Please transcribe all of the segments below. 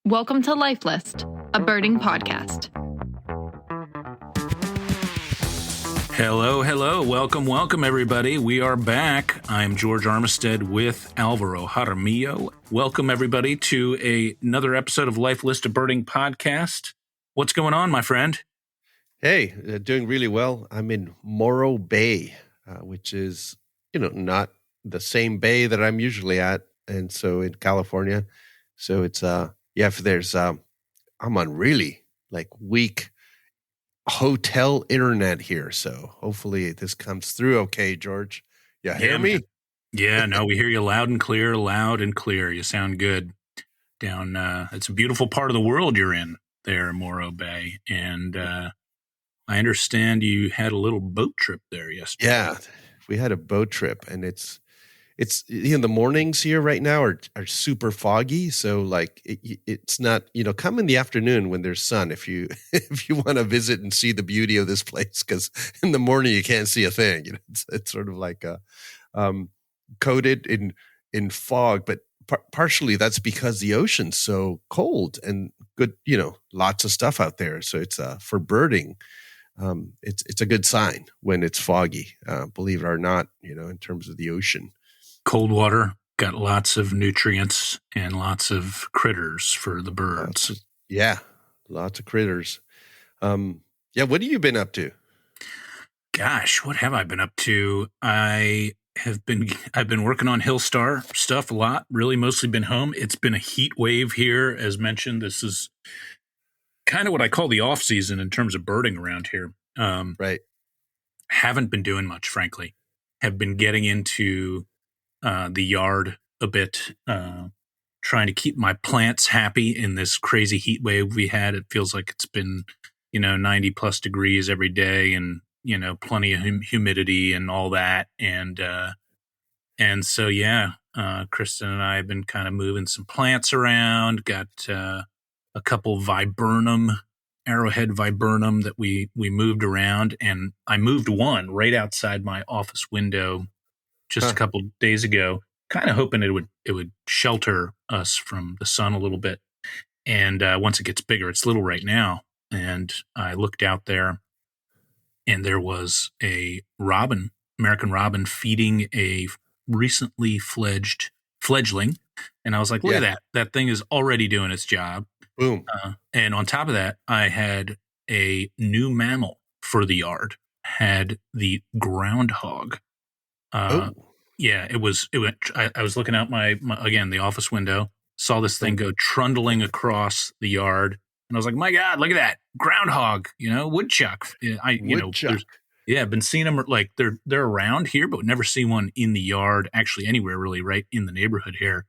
Welcome to Life List, a birding podcast. Hello. Welcome, everybody. We are back. I'm George Armistead with Alvaro Jaramillo. Welcome, everybody, to another episode of Life List, a birding podcast. What's going on, my friend? Hey, doing really well. I'm in Morro Bay, which is, not the same bay that I'm usually at. And so in California. So it's, I'm on really weak hotel internet here. So hopefully this comes through okay, George. You hear me? Man. Yeah, no, we hear you loud and clear. You sound good down. It's a beautiful part of the world you're in there, Morro Bay. And I understand you had a little boat trip there yesterday. Yeah, we had a boat trip, and it's the mornings here right now are super foggy. So it's not, come in the afternoon when there's sun if you want to visit and see the beauty of this place, because in the morning you can't see a thing. It's sort of like coated in fog, but partially that's because the ocean's so cold and good, lots of stuff out there. So it's for birding. It's a good sign when it's foggy, believe it or not, in terms of the ocean. Cold water got lots of nutrients and lots of critters for the birds. Lots of critters. What have you been up to? Gosh, what have I been up to? I've been working on Hillstar stuff a lot, really mostly been home. It's been a heat wave here, as mentioned. This is kind of what I call the off season in terms of birding around here. Right. Haven't been doing much, frankly. Have been getting into the yard a bit, trying to keep my plants happy in this crazy heat wave we had. It feels like it's been, 90 plus degrees every day and, plenty of humidity and all that. And so, Kristen and I have been kind of moving some plants around, got a couple arrowhead viburnum that we moved around. And I moved one right outside my office window just a couple days ago, kind of hoping it would shelter us from the sun a little bit. And once it gets bigger, it's little right now. And I looked out there, and there was a American robin, feeding a recently fledgling. And I was like, look at that. That thing is already doing its job. Boom. And on top of that, I had a new mammal for the yard, had the groundhog. Yeah, it went. I was looking out my again, the office window, saw this thing go trundling across the yard, and I was like, "My God, look at that groundhog!" Woodchuck. Woodchuck. I've been seeing them they're around here, but never seen one in the yard, actually anywhere really, right in the neighborhood here.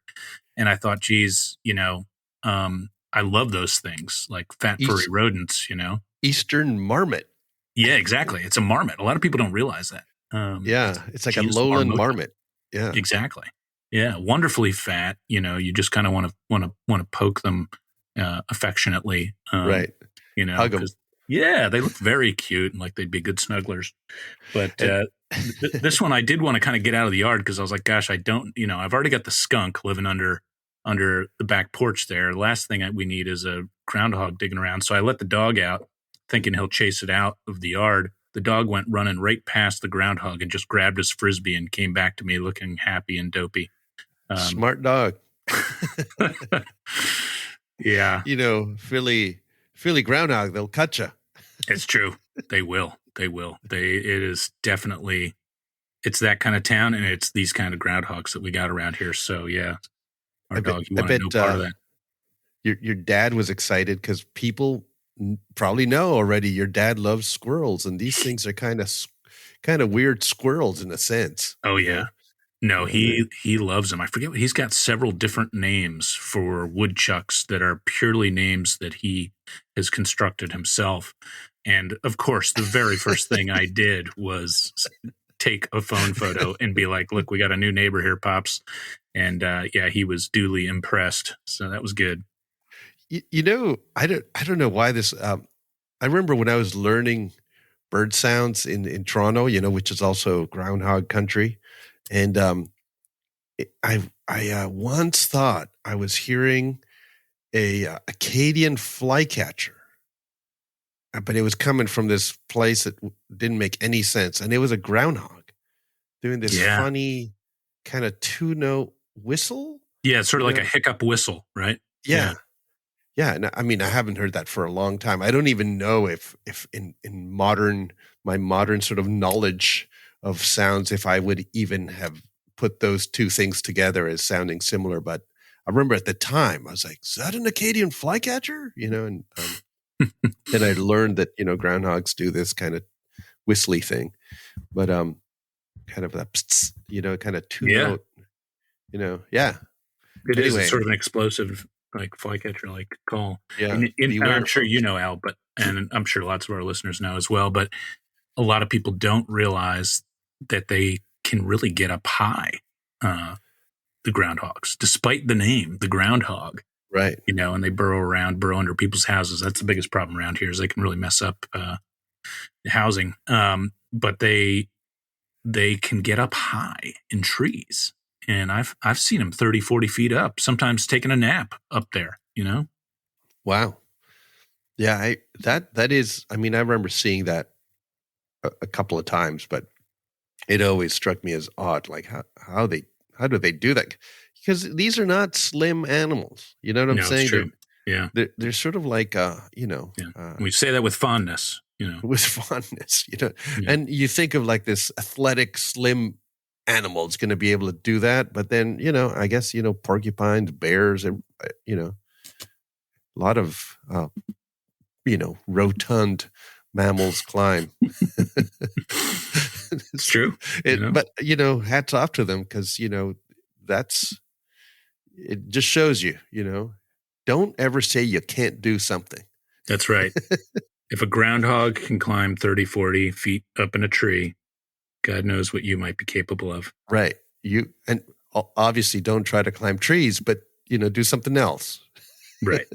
And I thought, geez, I love those things, like fat furry rodents. Eastern marmot. Yeah, exactly. It's a marmot. A lot of people don't realize that. It's like a lowland marmot. Yeah, exactly. Yeah, wonderfully fat. You just kind of want to poke them affectionately. Right. Hug them. Yeah, they look very cute and like they'd be good snugglers. But this one I did want to kind of get out of the yard because I was like, gosh, I've already got the skunk living under the back porch there. The last thing we need is a groundhog digging around. So I let the dog out, thinking he'll chase it out of the yard. The dog went running right past the groundhog and just grabbed his Frisbee and came back to me looking happy and dopey. Smart dog. Yeah. Philly groundhog, they'll cut you. It's true. They will. It is definitely, it's that kind of town, and it's these kind of groundhogs that we got around here. So yeah, our dog, you want to know part of that. Your dad was excited because people probably know already your dad loves squirrels, and these things are kind of weird squirrels in a sense. Oh yeah. No, he loves them. I forget, he's got several different names for woodchucks that are purely names that he has constructed himself. And of course, the very first thing I did was take a phone photo and be like, look, we got a new neighbor here, Pops. And he was duly impressed. So that was good. I don't know why this. I remember when I was learning bird sounds in Toronto, which is also groundhog country, and I once thought I was hearing a Acadian flycatcher, but it was coming from this place that didn't make any sense, and it was a groundhog doing this funny kind of 2-note whistle. Yeah, it's sort of like a hiccup whistle, right? Yeah. Yeah, and I mean, I haven't heard that for a long time. I don't even know if in my modern sort of knowledge of sounds, if I would even have put those two things together as sounding similar. But I remember at the time, I was like, "Is that an Acadian flycatcher?" And then I learned that groundhogs do this kind of whistly thing, but kind of that kind of 2-note, yeah. It is. It's sort of an explosive, like flycatcher, like call. Yeah, and I'm sure you know, Al, and I'm sure lots of our listeners know as well. But a lot of people don't realize that they can really get up high. The groundhogs, despite the name, the groundhog, right? And they burrow under people's houses. That's the biggest problem around here, is they can really mess up housing. But they can get up high in trees. And I've seen them 30, 40 feet up, sometimes taking a nap up there, Wow. Yeah, that is, I mean, I remember seeing that a couple of times, but it always struck me as odd, like how do they do that? Because these are not slim animals. You know what I'm saying? It's true. Yeah. They're sort of like, we say that with fondness, with fondness, and you think of like this athletic, slim animal is going to be able to do that. But then, I guess, porcupines, bears, and, a lot of, rotund mammals climb. It's true. But, hats off to them, because, it just shows you, don't ever say you can't do something. That's right. If a groundhog can climb 30, 40 feet up in a tree, God knows what you might be capable of. Right. And obviously don't try to climb trees, but, do something else. Right.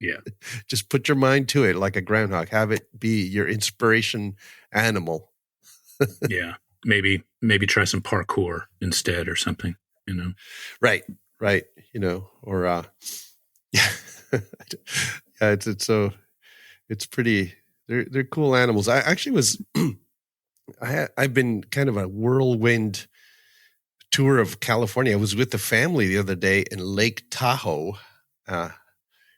Yeah. Just put your mind to it like a groundhog. Have it be your inspiration animal. Yeah. Maybe try some parkour instead or something, Right. Or, yeah. It's pretty, they're cool animals. I actually was, I've been kind of a whirlwind tour of California. I was with the family the other day in Lake Tahoe,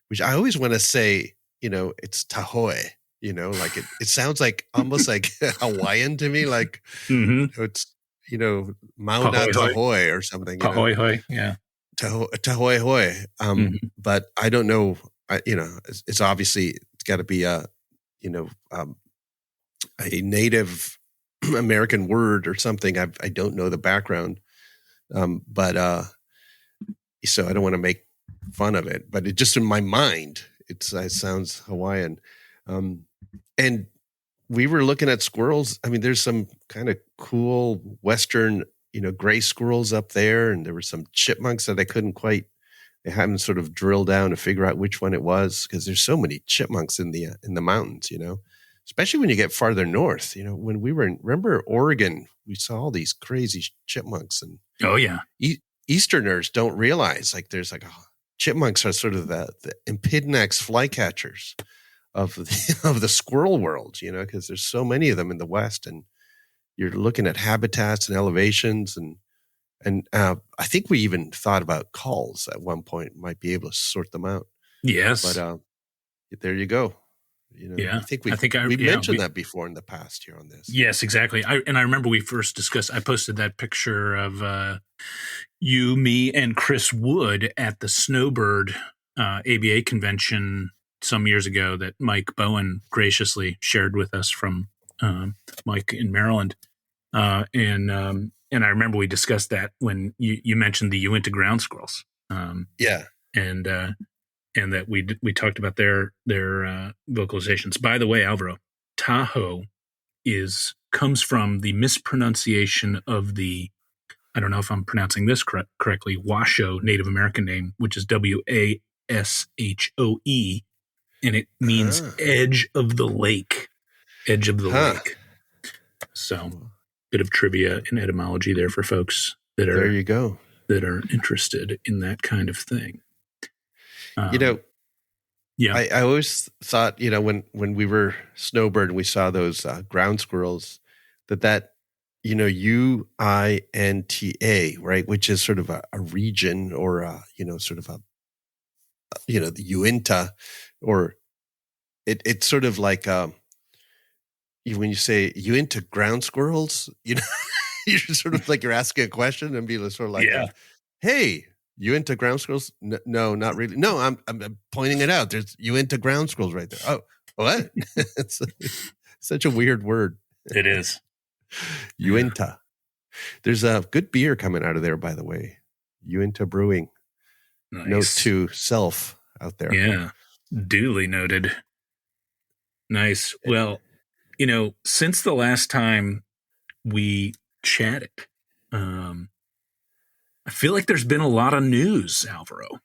which I always want to say, it's Tahoe, like it sounds like almost like Hawaiian to me, like it's, Mauna Tahoe or something. Tahoe, yeah. Tahoe Hoi. But I don't know, it's obviously, it's got to be a Native American word or something. I don't know the background, but so I don't want to make fun of it. But it just in my mind, it sounds Hawaiian. And we were looking at squirrels. I mean, there's some kind of cool Western, gray squirrels up there, and there were some chipmunks that they haven't sort of drilled down to figure out which one it was, because there's so many chipmunks in the mountains, especially when you get farther north. When we were remember Oregon, we saw all these crazy chipmunks, and oh yeah, Easterners don't realize like there's like chipmunks are sort of the Epidnax flycatchers of the squirrel world, because there's so many of them in the West, and you're looking at habitats and elevations, and I think we even thought about calls at one point, might be able to sort them out. Yes, but there you go. Yeah, I think we mentioned that before in the past here on this. Yes, exactly. I remember we first discussed. I posted that picture of you, me, and Chris Wood at the Snowbird ABA convention some years ago that Mike Bowen graciously shared with us from Mike in Maryland. And I remember we discussed that when you mentioned the Uinta ground squirrels. And that we talked about their vocalizations. By the way, Alvaro, Tahoe comes from the mispronunciation of the, I don't know if I'm pronouncing this correctly, Washoe Native American name, which is Washoe, and it means edge of the lake. Edge of the lake. So, bit of trivia and etymology there for folks that are there you go, that are interested in that kind of thing. Yeah. I always thought, when we were snowbird and we saw those ground squirrels, that UINTA, right, which is sort of a region or sort of the Uinta, or it's sort of like when you say Uinta ground squirrels, you're sort of like you're asking a question and be sort of like, Yeah. hey, you into ground squirrels? No, not really. No, I'm pointing it out. There's you into ground squirrels right there. Oh, what? It's such a weird word. It is. Uinta. There's a good beer coming out of there, by the way. Uinta Brewing. Nice. Note to self out there. Yeah. Duly noted. Nice. Well, since the last time we chatted, I feel like there's been a lot of news, Alvaro.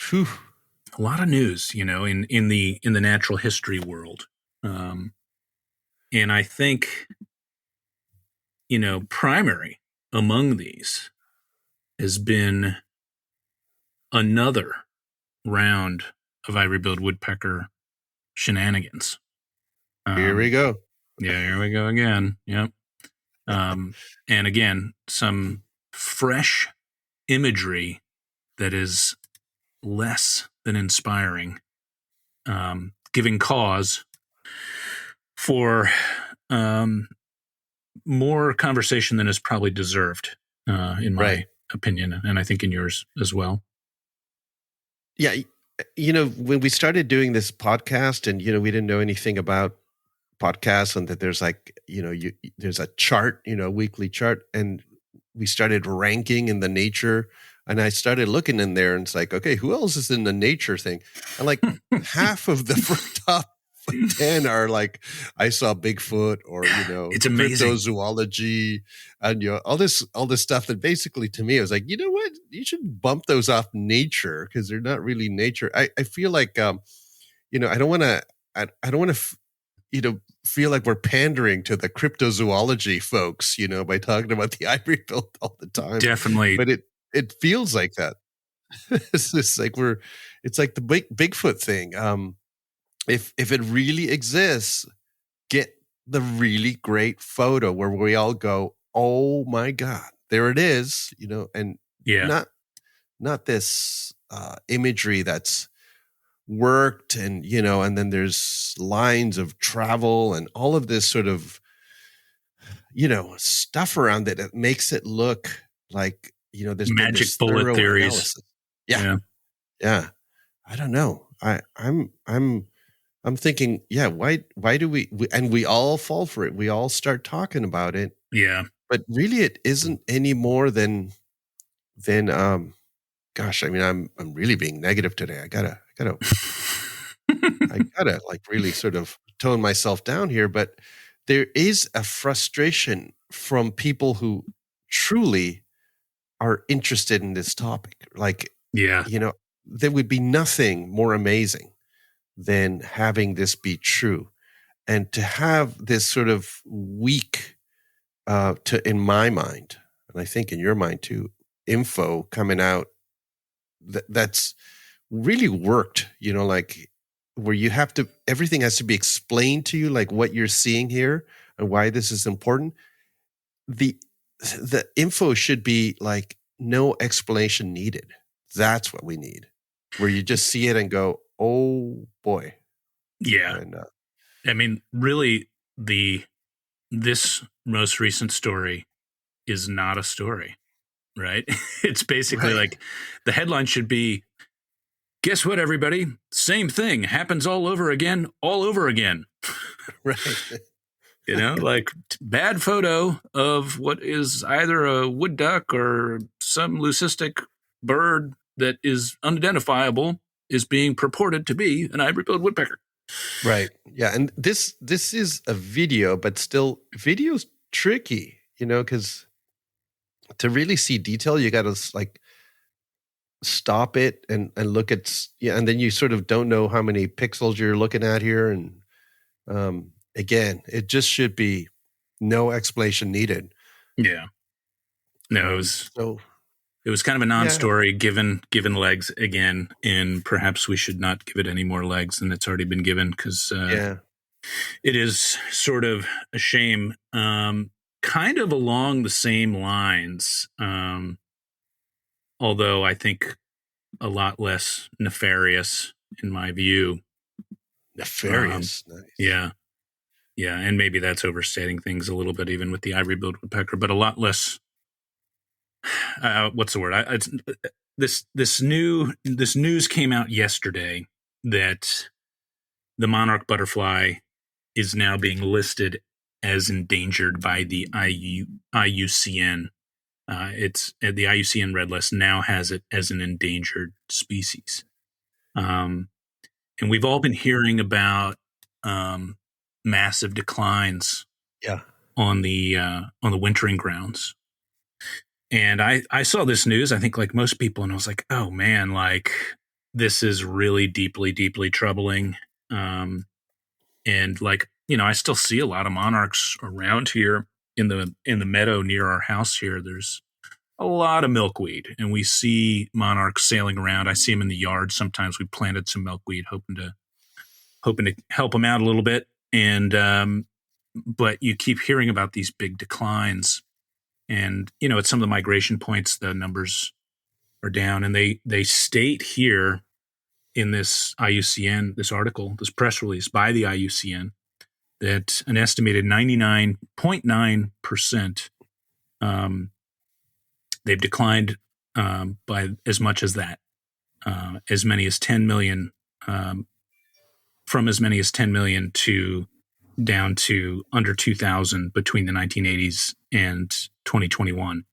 Whew. A lot of news, in the natural history world. And I think, primary among these has been another round of Ivory-billed Woodpecker shenanigans. Here we go. Yeah, here we go again. Yep. And again, some fresh imagery that is less than inspiring, giving cause for more conversation than is probably deserved, in my opinion, and I think in yours as well. Yeah, when we started doing this podcast, and we didn't know anything about podcasts, and that there's like there's a chart, weekly chart, and we started ranking in the nature, and I started looking in there, and it's like, okay, who else is in the nature thing? And like half of the top 10 are like, I saw Bigfoot, or it's amazing, cryptozoology, and all this stuff that basically, to me, I was like, you know what, you should bump those off nature, because they're not really nature. I feel like I don't want to feel like we're pandering to the cryptozoology folks, by talking about the ivory-billed all the time. Definitely. But it feels like that. It's just like it's like the Bigfoot thing. If it really exists, get the really great photo where we all go, oh my God, there it is, and not this imagery that's worked, and and then there's lines of travel and all of this sort of stuff around it that makes it look like there's magic bullet theories. Yeah I don't know. I'm thinking, why do we and we all fall for it, we all start talking about it, but really it isn't any more than gosh, I mean, I'm really being negative today. I gotta like really sort of tone myself down here, but there is a frustration from people who truly are interested in this topic. Like, there would be nothing more amazing than having this be true, and to have this sort of weak, in my mind, and I think in your mind too, info coming out that's really worked, like where you have to, everything has to be explained to you, like what you're seeing here and why this is important. The info should be like no explanation needed. That's what we need, where you just see it and go, oh boy. Yeah. And, I mean, really, this most recent story is not a story, right? It's basically like the headline should be, guess what, everybody? Same thing happens all over again. Right. Like bad photo of what is either a wood duck or some leucistic bird that is unidentifiable is being purported to be an ivory-billed woodpecker. Right. Yeah. And this is a video, but still, video's tricky, because to really see detail, you got to like stop it and look at, and then you sort of don't know how many pixels you're looking at here. And again, it just should be no explanation needed. Yeah. No, It was kind of a Yeah. non-story given legs again, and perhaps we should not give it any more legs than it's already been given, because it is sort of a shame. Kind of along the same lines, although I think a lot less nefarious in my view. Nefarious. Nice. Yeah, and maybe that's overstating things a little bit, even with the Ivory-billed Woodpecker, but a lot less. What's the word? This news came out yesterday that the Monarch butterfly is now being listed as endangered by the IUCN. It's the IUCN Red List now has it as an endangered species, and we've all been hearing about massive declines on the wintering grounds. And I saw this news, I think like most people, and I was like, oh man, like this is really deeply, deeply troubling. And like, I still see a lot of monarchs around here in the meadow near our house here. There's a lot of milkweed, and we see monarchs sailing around. I see them in the yard. Sometimes we planted some milkweed, hoping to help them out a little bit. And but you keep hearing about these big declines. And, at some of the migration points, the numbers are down. And they state here in this IUCN, this article, this press release by the IUCN, that an estimated 99.9% they've declined by as much as that, as many as 10 million, from as many as 10 million to down to under 2,000 between the 1980s and 2021.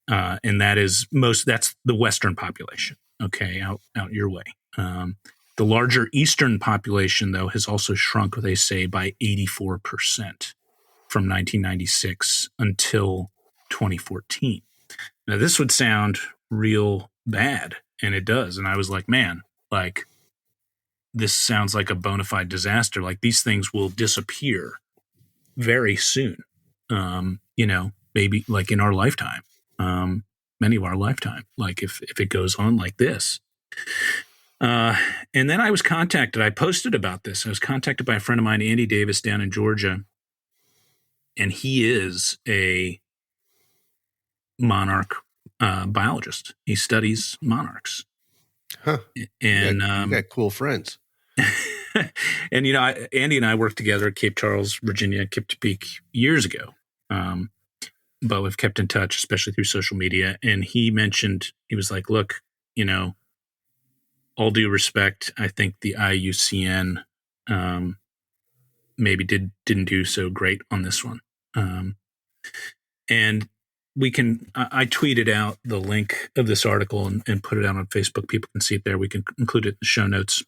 And that's the Western population, okay, out your way. The larger Eastern population, though, has also shrunk, they say, by 84% from 1996 until 2014. Now, this would sound real bad, and it does. And I was like, man, like, this sounds like a bona fide disaster. Like, these things will disappear very soon, maybe like in our lifetime, many of our lifetime, like if it goes on like this. And then I was contacted. I posted about this. I was contacted by a friend of mine, Andy Davis, down in Georgia, and he is a monarch biologist. He studies monarchs. Huh. And you got cool friends. And Andy and I worked together at Cape Charles, Virginia, Cape Topeka years ago. But we've kept in touch, especially through social media. And he was like, look, all due respect, I think the IUCN maybe didn't do so great on this one. And I tweeted out the link of this article and put it out on Facebook. People can see it there. We can include it in the show notes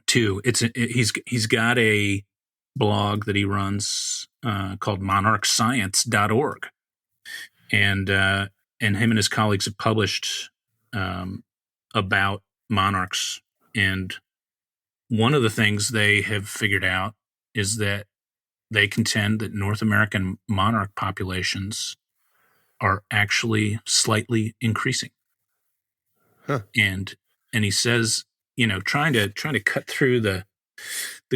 too. He's got a blog that he runs called monarchscience.org. And him and his colleagues have published about monarchs. And one of the things they have figured out is that they contend that North American monarch populations are actually slightly increasing. Huh. And he says, trying to cut through the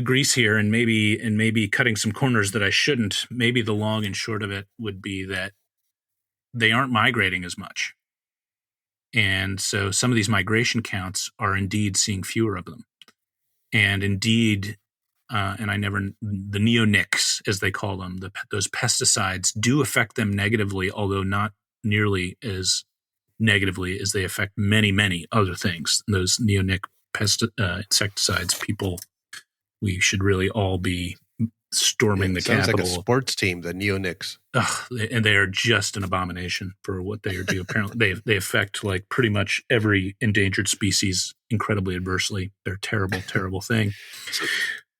grease here and maybe cutting some corners that I shouldn't, maybe the long and short of it would be that they aren't migrating as much. And so some of these migration counts are indeed seeing fewer of them. And indeed, the neonics, as they call them, those pesticides do affect them negatively, although not nearly as negatively as they affect many, many other things. Those neonic insecticides, people, we should really all be storming the Capitol. Sounds like a sports team, the neonics. And they are just an abomination for what they do. Apparently, they affect like pretty much every endangered species incredibly adversely. They're a terrible, terrible thing.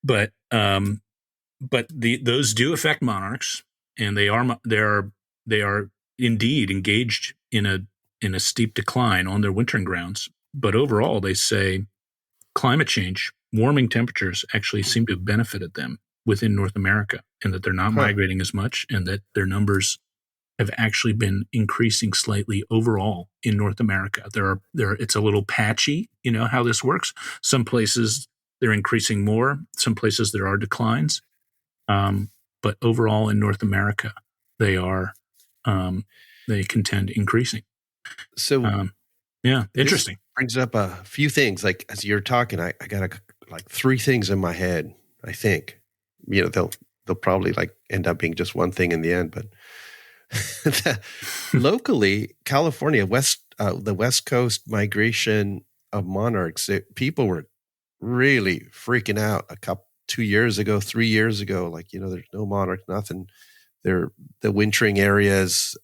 But those do affect monarchs, and they are indeed engaged in a steep decline on their wintering grounds. But overall, they say climate change, warming temperatures actually seem to have benefited them within North America, and that they're not migrating as much, and that their numbers have actually been increasing slightly overall in North America. It's a little patchy, how this works. Some places they're increasing more. Some places there are declines. But overall in North America, they are, they contend increasing. So Yeah, this interesting. brings up a few things. Like as you're talking, I got like three things in my head. I think, they'll probably like end up being just one thing in the end. But locally, California, the West Coast migration of monarchs, people were really freaking out 2 years ago, 3 years ago. Like, there's no monarch, nothing. They're the wintering areas,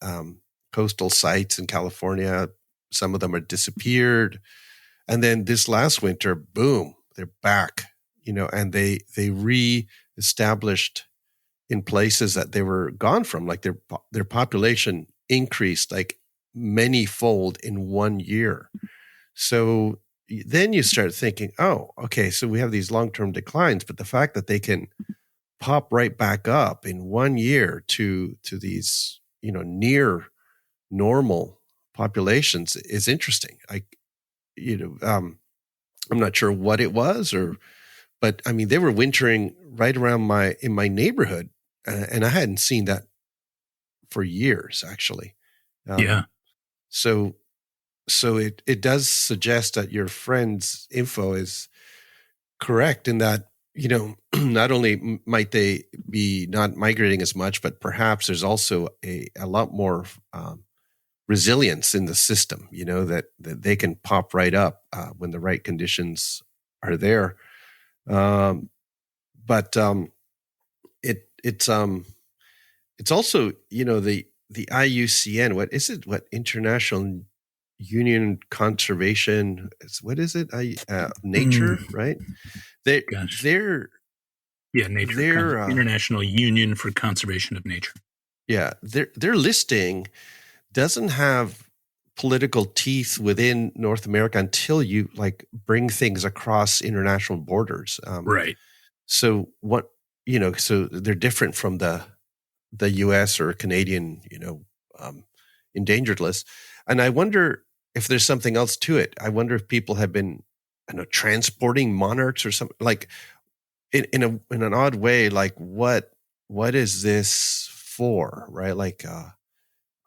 coastal sites in California. Some of them are disappeared. And then this last winter, boom, they're back, and they re-established in places that they were gone from. Like their population increased like many-fold in 1 year. So then you start thinking, oh, okay, so we have these long-term declines, but the fact that they can pop right back up in 1 year to these, near normal populations is interesting. I'm not sure what it was, but I mean, they were wintering right around in my neighborhood, and I hadn't seen that for years, actually. Yeah. So it does suggest that your friend's info is correct in that, not only might they be not migrating as much, but perhaps there's also a lot more resilience in the system, that they can pop right up when the right conditions are there. But it's also, the IUCN, what is it? What International Union Conservation? What is it? Nature, right? They're Nature, International Union for Conservation of Nature. Yeah, their listing doesn't have political teeth within North America until you like bring things across international borders. Right. So so they're different from the U.S. or Canadian, endangered list. And I wonder if there's something else to it. I wonder if people have been, transporting monarchs or something, like in an odd way. Like what is this for, right? Like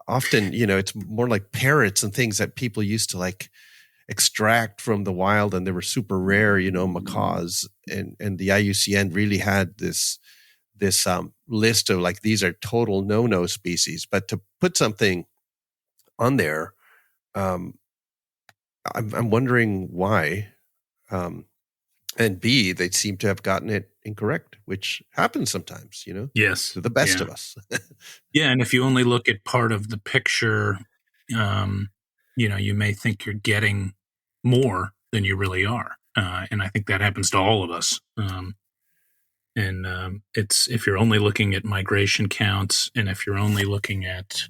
often, it's more like parrots and things that people used to like extract from the wild, and they were super rare, macaws, and the IUCN really had this list of like, these are total no-no species. But to put something on there, I'm wondering why. And B, they seem to have gotten it incorrect, which happens sometimes, Yes. to the best of us. Yeah. And if you only look at part of the picture, you may think you're getting more than you really are. And I think that happens to all of us. It's, if you're only looking at migration counts, and if you're only looking at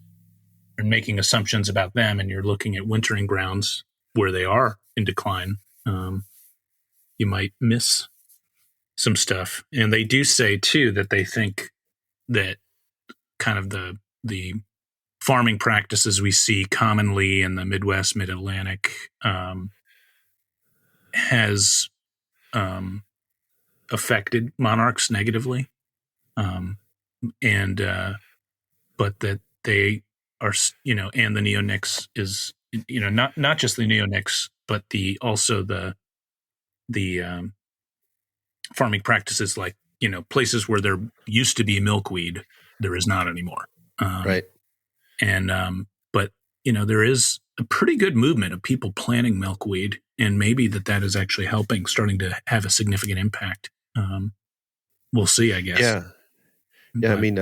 and making assumptions about them, and you're looking at wintering grounds where they are in decline, you might miss some stuff. And they do say too that they think that kind of the farming practices we see commonly in the Midwest, Mid-Atlantic, has affected monarchs negatively, but that they are, and the neonics is, not just the neonics, but also the farming practices, like, places where there used to be milkweed, there is not anymore. Right. And, but, there is a pretty good movement of people planting milkweed, and maybe that is actually starting to have a significant impact. We'll see, I guess. Yeah. Yeah. But, I mean,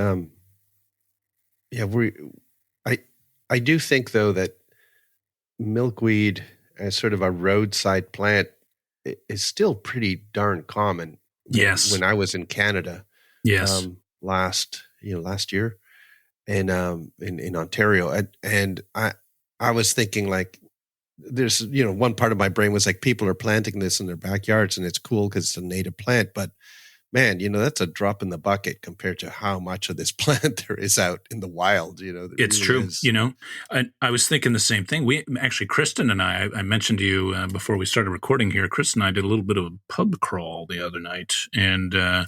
I do think though that milkweed as sort of a roadside plant is still pretty darn common. Yes. When I was in Canada, yes, last year, and in Ontario, and I was thinking like, there's one part of my brain was like, people are planting this in their backyards and it's cool because it's a native plant, but man, that's a drop in the bucket compared to how much of this plant there is out in the wild. It It's really true. is. I was thinking the same thing. We actually, Kristen and I mentioned to you before we started recording here, Kristen and I did a little bit of a pub crawl the other night. And the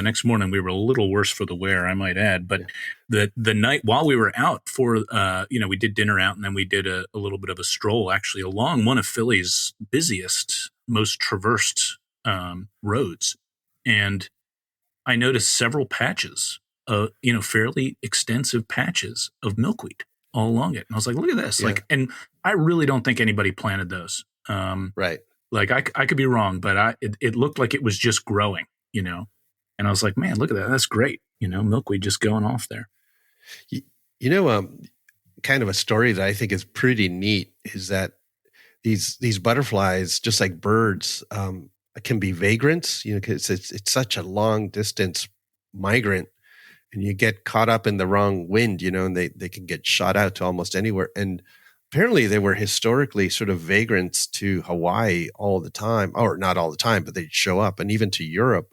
next morning we were a little worse for the wear, I might add. But the night while we were out for, we did dinner out, and then we did a little bit of a stroll actually along one of Philly's busiest, most traversed roads. And I noticed several patches, fairly extensive patches of milkweed all along it. And I was like, look at this. Yeah. And I really don't think anybody planted those. Right. Like I could be wrong, but it looked like it was just growing, and I was like, man, look at that. That's great. Milkweed just going off there. Kind of a story that I think is pretty neat is that these butterflies, just like birds, can be vagrants, because it's such a long distance migrant, and you get caught up in the wrong wind, and they can get shot out to almost anywhere. And apparently they were historically sort of vagrants to Hawaii all the time, or not all the time, but they'd show up, and even to Europe.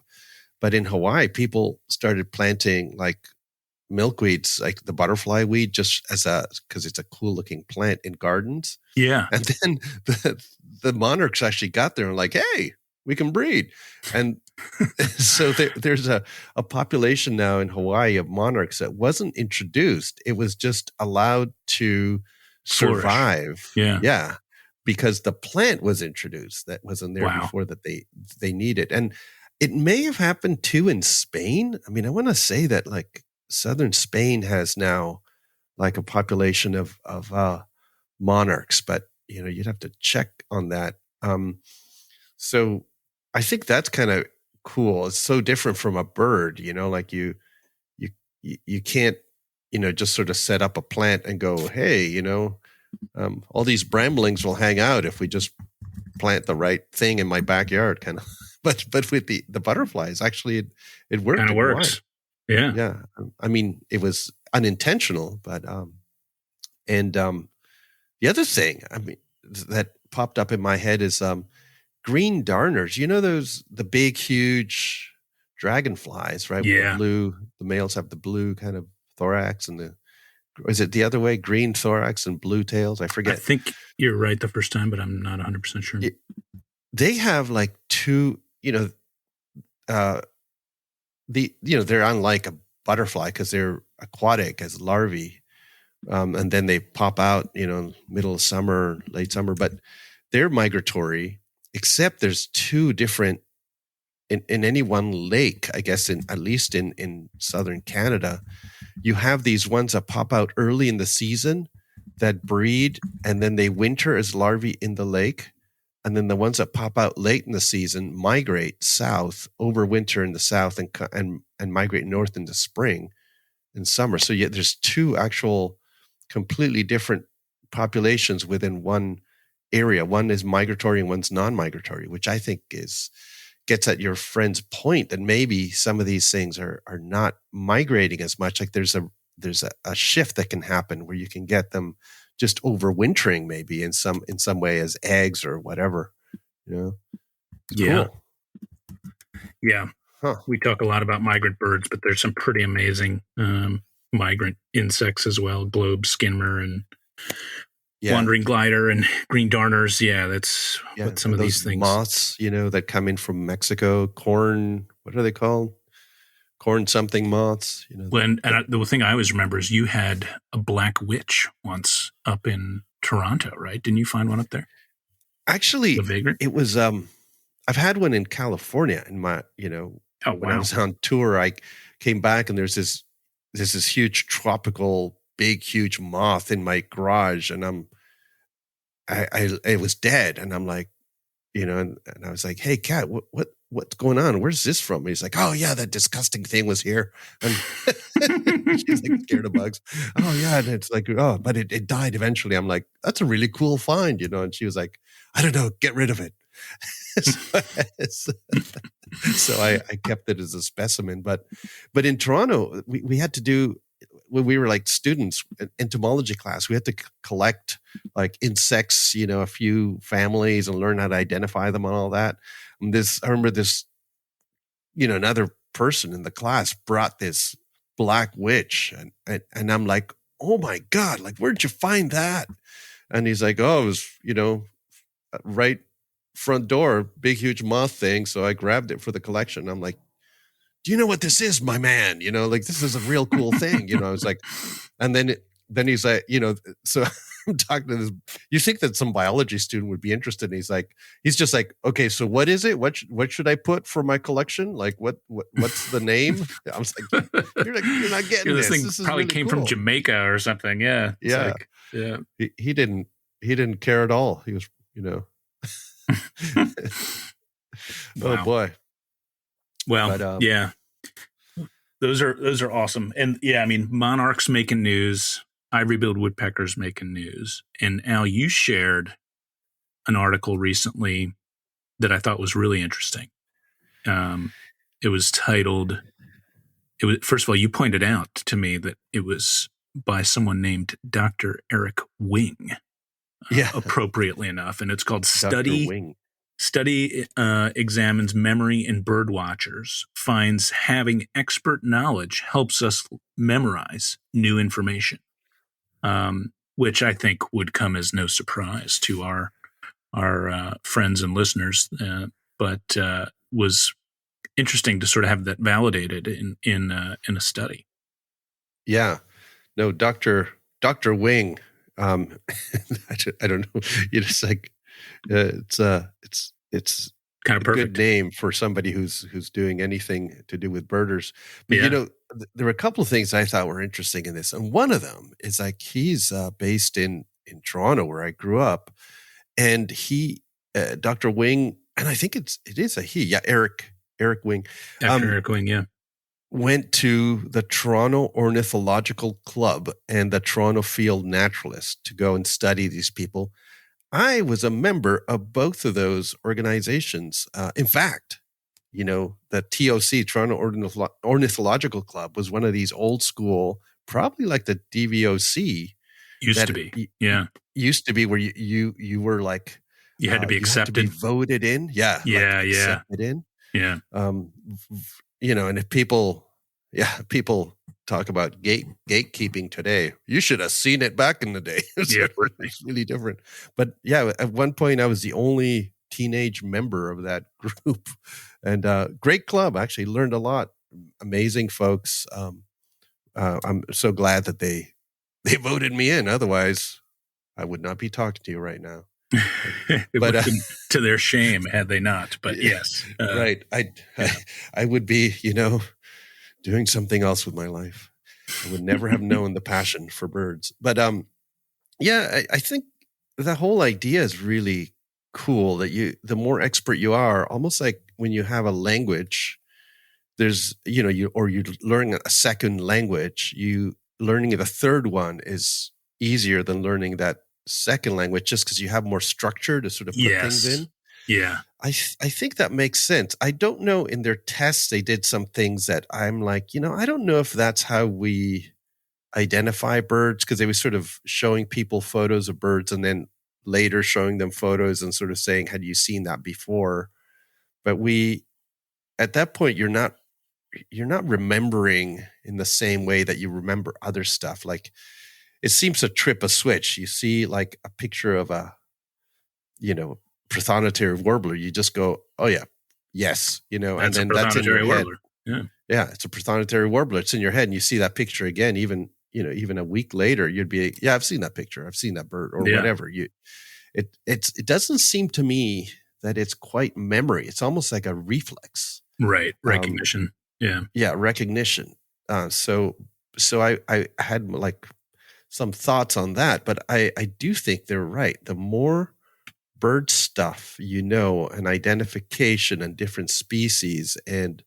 But in Hawaii, people started planting like milkweeds, like the butterfly weed, just because it's a cool looking plant in gardens. Yeah. And then the monarchs actually got there and like, hey, we can breed. And so there's a population now in Hawaii of monarchs that wasn't introduced. It was just allowed to survive. Yeah. Yeah. Because the plant was introduced that wasn't there before that they needed. And it may have happened too in Spain. I mean, I want to say that like southern Spain has now like a population of monarchs, but you'd have to check on that. So I think that's kind of cool. It's so different from a bird, like you can't, just sort of set up a plant and go, hey, all these bramblings will hang out if we just plant the right thing in my backyard, kind of. But with the butterflies, actually, it worked. Kind of works. Yeah. Yeah. I mean, it was unintentional, but the other thing, I mean, that popped up in my head is green darners. The big, huge dragonflies, right? Yeah. The males have the blue kind of thorax, and is it the other way? Green thorax and blue tails? I forget. I think you're right the first time, but I'm not 100% sure. They have like two, they're unlike a butterfly because they're aquatic as larvae. And then they pop out, middle of summer, late summer, but they're migratory, except there's two different in any one lake, I guess, at least in southern Canada, you have these ones that pop out early in the season that breed, and then they winter as larvae in the lake. And then the ones that pop out late in the season migrate south, overwinter in the south, and migrate north in the spring and summer. So there's two actual completely different populations within one area. One is migratory and one's non-migratory, which I think gets at your friend's point that maybe some of these things are not migrating as much. Like there's a shift that can happen where you can get them just overwintering maybe in some way as eggs or whatever. Yeah. Cool. Yeah. Huh. We talk a lot about migrant birds, but there's some pretty amazing migrant insects as well. Globe skimmer and wandering glider and green darners. Yeah, that's what some of these things. Moths, that come in from Mexico. Corn, what are they called? Corn something moths. The thing I always remember is you had a black witch once up in Toronto, right? Didn't you find one up there? Actually, it was. I've had one in California. In my, when I was on tour, I came back and there's this huge tropical, big, huge moth in my garage, and it was dead, and I'm like, and I was like, hey, Kat, what's going on? Where's this from? And he's like, oh yeah, that disgusting thing was here. And she's like scared of bugs. Oh yeah. And it's like, oh, but it died eventually. I'm like, that's a really cool find, and she was like, I don't know, get rid of it. So I kept it as a specimen. But in Toronto, we had to do, when we were like students, entomology class, we had to collect like insects, a few families and learn how to identify them and all that. And I remember this another person in the class brought this black witch, and I'm like, oh my God, like, where'd you find that? And he's like, oh, it was, right front door, big, huge moth thing. So I grabbed it for the collection. I'm like, do you know what this is, my man? Like, this is a real cool thing. I was like, and then he's like, so I'm talking to this, you think that some biology student would be interested. And he's just like, okay, so what is it? What should I put for my collection? Like, what's the name? I was like, you're not getting this thing this is probably really came cool. from Jamaica or something. Yeah. Yeah. Yeah. He didn't care at all. He was, Wow. Oh boy. Well, but, yeah, those are awesome. And yeah, I mean, Monarchs making news, Ivory-billed Woodpeckers making news. And Al, you shared an article recently that I thought was really interesting. It was titled, first of all, you pointed out to me that it was by someone named Dr. Eric Wing, appropriately enough. And it's called Study examines memory in bird watchers, finds having expert knowledge helps us memorize new information, which I think would come as no surprise to our friends and listeners, but was interesting to sort of have that validated in a study. Yeah, no, Dr. Wing. I don't know. It's like it's kind of perfect. Good name for somebody who's doing anything to do with birders. But there were a couple of things I thought were interesting in this, and one of them is like he's based in Toronto, where I grew up, and he, Dr. Wing, and I think it is a he. Yeah, Eric Wing. Eric Wing, yeah. Went to the Toronto Ornithological Club and the Toronto Field Naturalist to go and study these people. I was a member of both of those organizations. In fact, the TOC, Toronto Ornithological Club, was one of these old school, probably like the DVOC. Used to be, yeah. Used to be where you were like, you had to be accepted, you had to be voted in. Yeah, accepted in. Yeah. And if people talk about gatekeeping today, you should have seen it back in the day. It's really different. But yeah, at one point I was the only teenage member of that group, and great club. Actually learned a lot. Amazing folks. I'm so glad that they voted me in. Otherwise, I would not be talking to you right now. But to their shame, had they not. But yes, right. I would be, doing something else with my life. I would never have known the passion for birds. But I think the whole idea is really cool. That the more expert you are, almost like when you have a language, there's you're learning a second language. Learning the third one is easier than learning that second language, just because you have more structure to sort of put things in. Yeah. I think that makes sense. I don't know, in their tests, they did some things that I'm like, I don't know if that's how we identify birds, because they were sort of showing people photos of birds and then later showing them photos and sort of saying, had you seen that before? But at that point, you're not remembering in the same way that you remember other stuff. Like, it seems to trip a switch. You see like a picture of a, prothonotary warbler, you just go, oh yeah, yes, that's and then that's in your head. Yeah, it's a prothonotary warbler. It's in your head, and you see that picture again, even a week later, you'd be, yeah, I've seen that picture, I've seen that bird, or whatever. It doesn't seem to me that it's quite memory. It's almost like a reflex, right? Recognition. Recognition. So I had like some thoughts on that, but I do think they're right. The more bird stuff, and identification and different species, and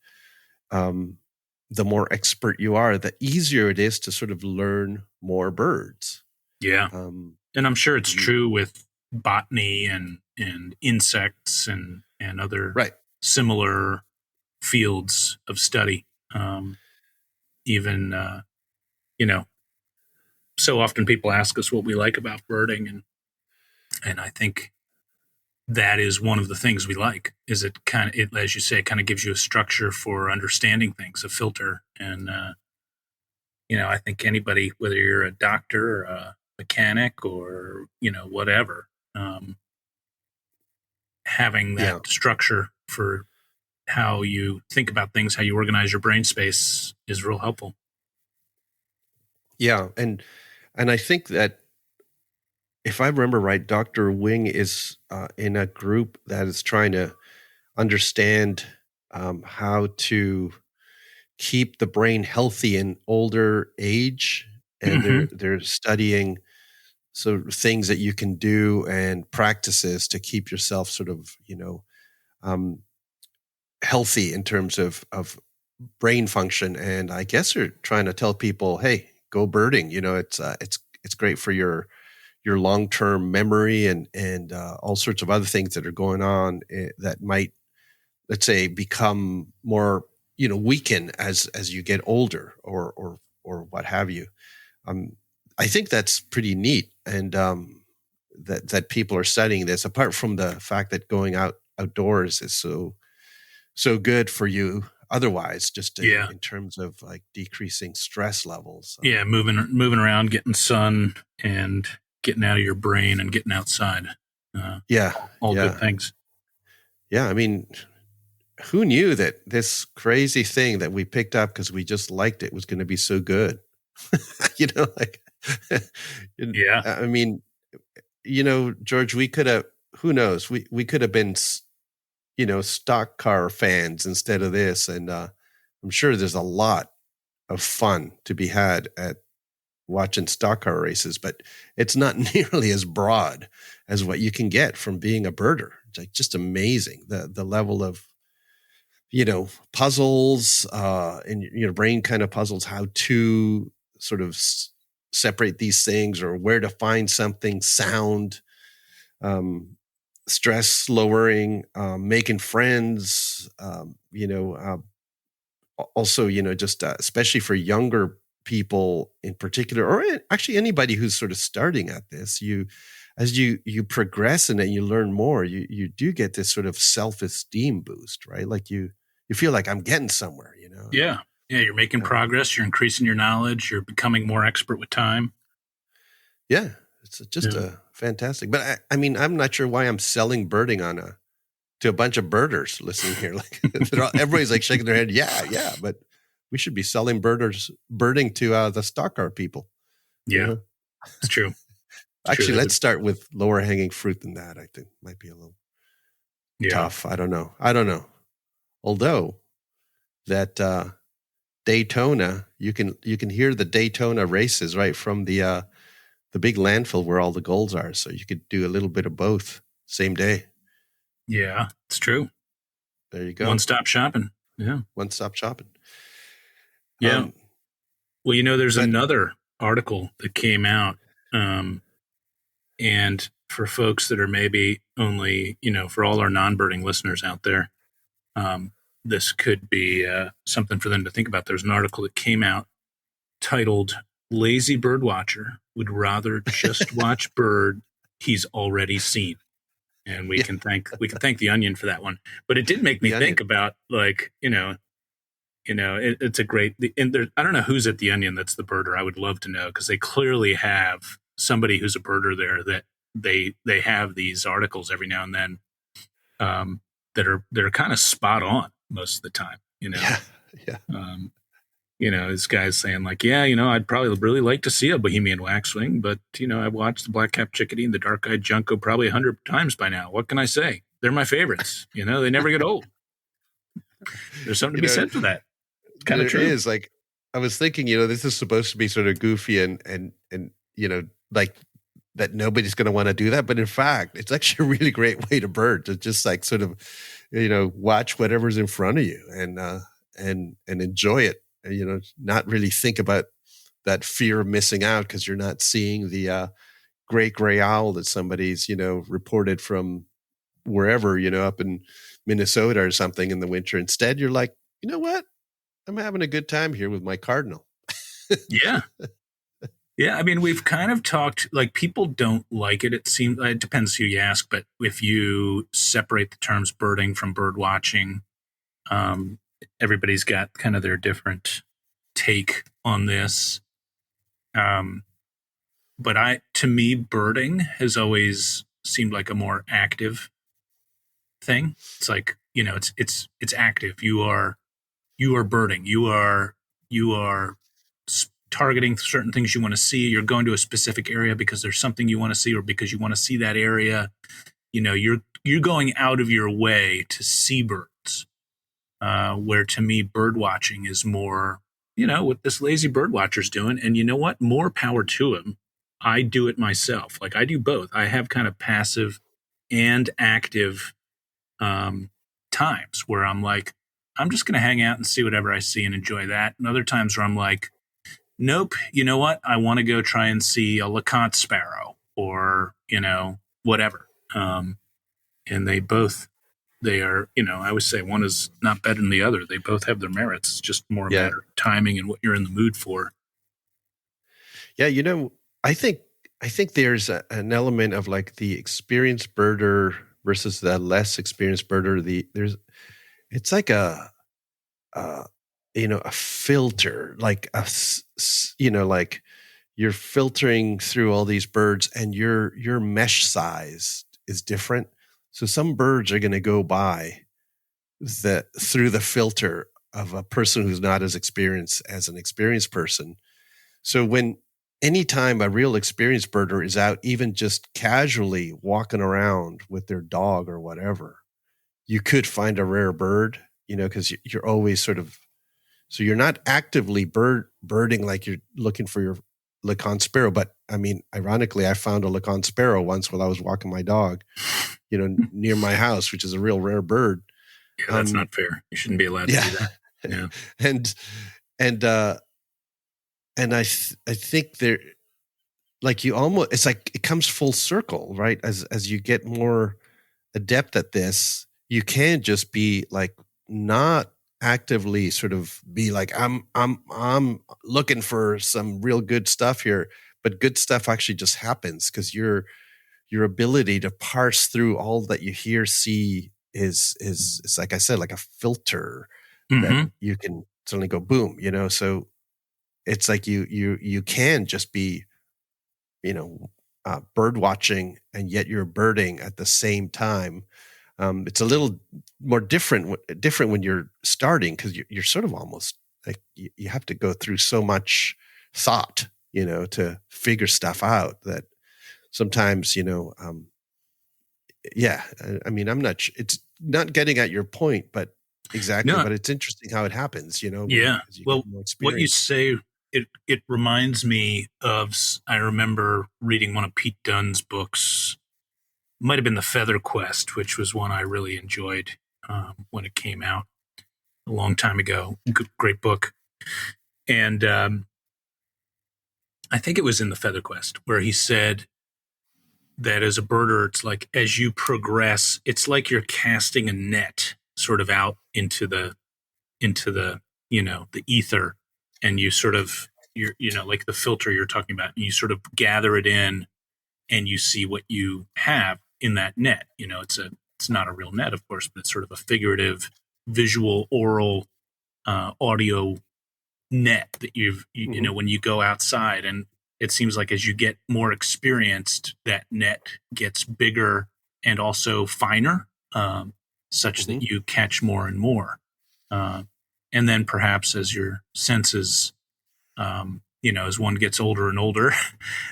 the more expert you are, the easier it is to sort of learn more birds. Yeah. And I'm sure it's true with botany and insects and other similar fields of study. Even, so often people ask us what we like about birding, and I think that is one of the things we like. Is it kind of, it, as you say, it kind of gives you a structure for understanding things, a filter. And I think anybody, whether you're a doctor or a mechanic or whatever, having Yeah. that structure for how you think about things, how you organize your brain space is real helpful. Yeah. And I think that if I remember right, Dr. Wing is in a group that is trying to understand how to keep the brain healthy in older age. And they're studying sort of things that you can do and practices to keep yourself sort of, um, healthy in terms of brain function. And I guess they're trying to tell people, hey, go birding. It's great for your long-term memory and all sorts of other things that are going on that might, let's say, become more, weaken as you get older or what have you. I think that's pretty neat. And that people are studying this, apart from the fact that going outdoors is so good for you otherwise, just in terms of like decreasing stress levels. Moving around, getting sun and getting out of your brain and getting outside. All good things. Yeah, I mean, who knew that this crazy thing that we picked up because we just liked it was going to be so good? I mean, George, we could have, who knows, we could have been, stock car fans instead of this. And I'm sure there's a lot of fun to be had at watching stock car races, but it's not nearly as broad as what you can get from being a birder. It's like just amazing the level of puzzles in your brain, kind of puzzles, how to sort of separate these things or where to find something, sound, stress lowering, making friends, also, just especially for younger people in particular, or actually anybody who's sort of starting at this, as you progress in it, you learn more, you do get this sort of self-esteem boost, right? Like you feel like I'm getting somewhere, Yeah. You're making progress. You're increasing your knowledge. You're becoming more expert with time. Yeah. It's just a fantastic, but I mean, I'm not sure why I'm selling birding to a bunch of birders listening here. Like everybody's like shaking their head. Yeah. But we should be selling birding to the stock car people. Yeah, it's true. Actually, let's start with lower hanging fruit than that. I think might be a little tough. I don't know. Although that Daytona, you can hear the Daytona races right from the big landfill where all the golds are. So you could do a little bit of both same day. Yeah, it's true. There you go. One-stop shopping. Yeah. One-stop shopping. Yeah. Well, there's another article that came out. And for folks that are maybe only, for all our non-birding listeners out there, this could be something for them to think about. There's an article that came out titled "Lazy Bird Watcher Would Rather Just Watch Bird He's Already Seen," and we can thank the Onion for that one. But it did make me think about, like, it's a great. I don't know who's at the Onion that's the birder. I would love to know, because they clearly have somebody who's a birder there that they have these articles every now and then that are kind of spot on most of the time. Yeah. This guy's saying, like, I'd probably really like to see a Bohemian waxwing, but I've watched the black-capped chickadee and the dark-eyed junco probably 100 times by now. What can I say? They're my favorites. They never get old. There's something to be said for that. Kind of true. It is. Like, I was thinking, this is supposed to be sort of goofy and like that nobody's going to want to do that, but in fact, it's actually a really great way to bird, to just like sort of watch whatever's in front of you and enjoy it. Not really think about that fear of missing out because you're not seeing the great gray owl that somebody's reported from wherever, up in Minnesota or something in the winter. Instead, you're like, you know what? I'm having a good time here with my cardinal. Yeah. Yeah, I mean, we've kind of talked, like, people don't like it. It seems, it depends who you ask, but if you separate the terms birding from bird watching, um, everybody's got kind of their different take on this. Um, but to me, birding has always seemed like a more active thing. It's like, it's active. You are birding. You are targeting certain things you want to see. You're going to a specific area because there's something you want to see, or because you want to see that area. You're going out of your way to see birds. Where to me, bird watching is more, what this lazy bird watcher's doing. And you know what? More power to him. I do it myself. Like, I do both. I have kind of passive and active um, times where I'm like, I'm just going to hang out and see whatever I see and enjoy that. And other times where I'm like, nope, you know what? I want to go try and see a LeConte sparrow, or, whatever. And they are, I would say one is not better than the other. They both have their merits. It's just more a Yeah. matter of timing and what you're in the mood for. Yeah, I think there's an element of like the experienced birder versus the less experienced birder. It's like a filter, like like you're filtering through all these birds, and your mesh size is different. So some birds are going to go by through the filter of a person who's not as experienced as an experienced person. So anytime a real experienced birder is out, even just casually walking around with their dog or whatever, you could find a rare bird, because you're always so you're not actively birding like you're looking for your LeConte sparrow. But I mean, ironically, I found a LeConte sparrow once while I was walking my dog, near my house, which is a real rare bird. Yeah, that's not fair. You shouldn't be allowed to do that. Yeah. and I think there, like, it's like it comes full circle, right? As you get more adept at this, you can just be like, not actively sort of be like, I'm looking for some real good stuff here, but good stuff actually just happens because your ability to parse through all that you hear, see is like I said, like a filter that you can suddenly go boom, so it's like you can just be, bird watching, and yet you're birding at the same time. It's a little more different when you're starting, because you're sort of almost like you have to go through so much thought, to figure stuff out, that sometimes, yeah. I mean, I'm not. It's not getting at your point, but exactly. No. But it's interesting how it happens, Yeah. as you Well, get more what you experience. say, it reminds me of, I remember reading one of Pete Dunn's books. Might have been The Feather Quest, which was one I really enjoyed when it came out a long time ago. Great book. And I think it was in The Feather Quest where he said that as a birder, it's like, as you progress, it's like you're casting a net sort of out into the the ether, and you sort of, like the filter you're talking about, and you sort of gather it in, and you see what you have in that net. It's not a real net, of course, but it's sort of a figurative, visual, oral, audio net that when you go outside. And it seems like as you get more experienced, that net gets bigger and also finer, such that you catch more and more. And then perhaps as your senses, as one gets older and older,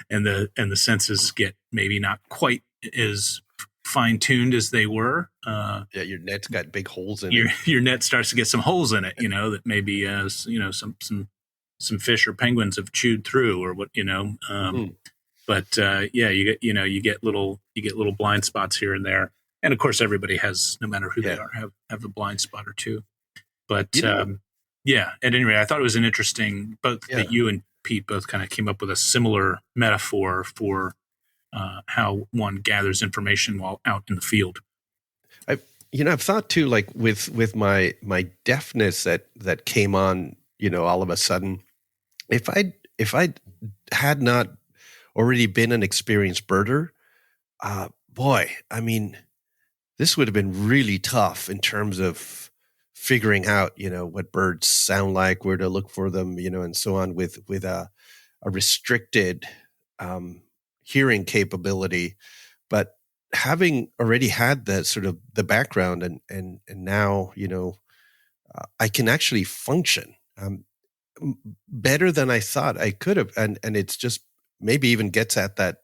and the senses get maybe not quite as fine tuned as they were. Yeah, your net's got big holes in it. Your net starts to get some holes in it, that maybe some fish or penguins have chewed through, or what. But yeah, you get little blind spots here and there, and of course everybody has, no matter who they are, have a blind spot or two. But yeah, at any rate, I thought it was an interesting, both that you and Pete both kind of came up with a similar metaphor for how one gathers information while out in the field. I've thought too, like with my deafness that came on, all of a sudden, if I had not already been an experienced birder, boy, I mean, this would have been really tough in terms of figuring out, what birds sound like, where to look for them, and so on with a restricted hearing capability. But having already had that sort of the background and now, I can actually function better than I thought I could have. And it's just maybe even gets at that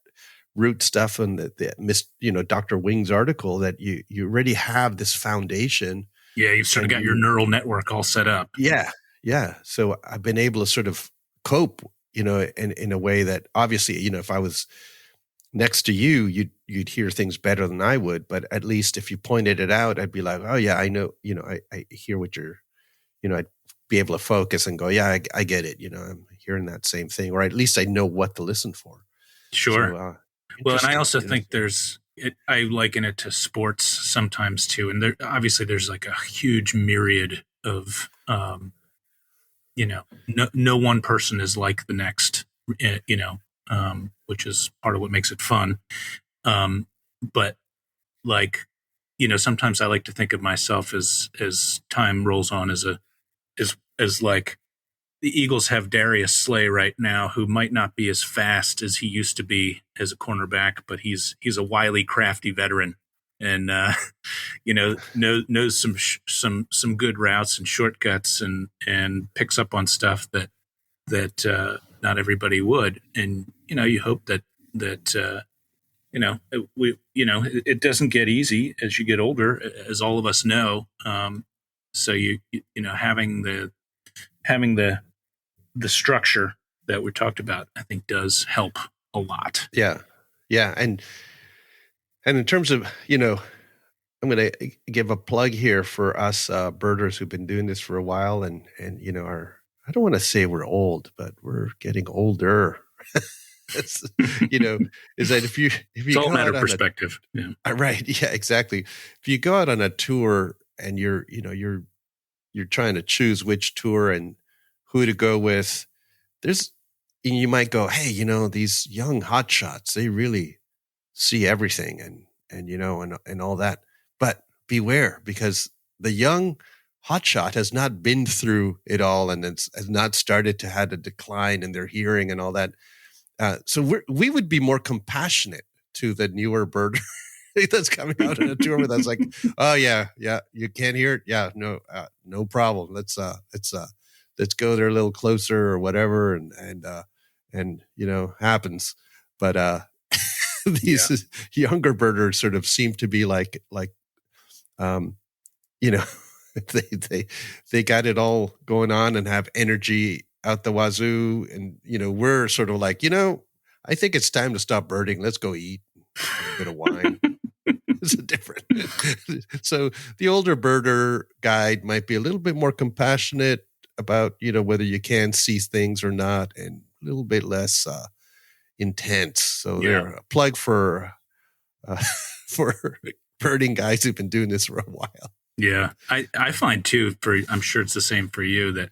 root stuff and the Dr. Wing's article that you already have this foundation. Yeah, you've sort of got your neural network all set up. Yeah. Yeah. So I've been able to sort of cope, in a way that obviously, if I was next to you, you'd hear things better than I would. But at least if you pointed it out, I'd be like, oh yeah, I know, I hear what you're, I'd be able to focus and go, yeah, I get it. I'm hearing that same thing, or at least I know what to listen for. Sure. So, well, and I also think I liken it to sports sometimes too. And obviously there's like a huge myriad of, no one person is like the next, which is part of what makes it fun. But like, sometimes I like to think of myself as time rolls on as like the Eagles have Darius Slay right now, who might not be as fast as he used to be as a cornerback, but he's a wily, crafty veteran, and knows some good routes and shortcuts, and picks up on stuff that not everybody would. And you hope that it doesn't get easy as you get older, as all of us know. So having the structure that we talked about, I think, does help a lot. Yeah. Yeah. And in terms of, I'm going to give a plug here for us birders who've been doing this for a while and I don't want to say we're old, but we're getting older. Is that if you it's all a matter of perspective. Right. Yeah, exactly. If you go out on a tour and you're trying to choose which tour and who to go with, you might go, hey, these young hotshots, they really see everything and all that. But beware, because the young hotshot has not been through it all and has not started to have a decline in their hearing and all that. So we would be more compassionate to the newer birder that's coming out on a tour with us. Like, oh yeah, you can't hear it. Yeah, no problem. Let's go there a little closer or whatever, and happens. But these younger birders sort of seem to be like they got it all going on and have energy out the wazoo, and we're sort of like, I think it's time to stop birding. Let's go eat a bit of wine. It's different. So the older birder guide might be a little bit more compassionate about whether you can see things or not, and a little bit less intense. So they're a plug for birding guys who've been doing this for a while. Yeah, I find too. I'm sure it's the same for you, that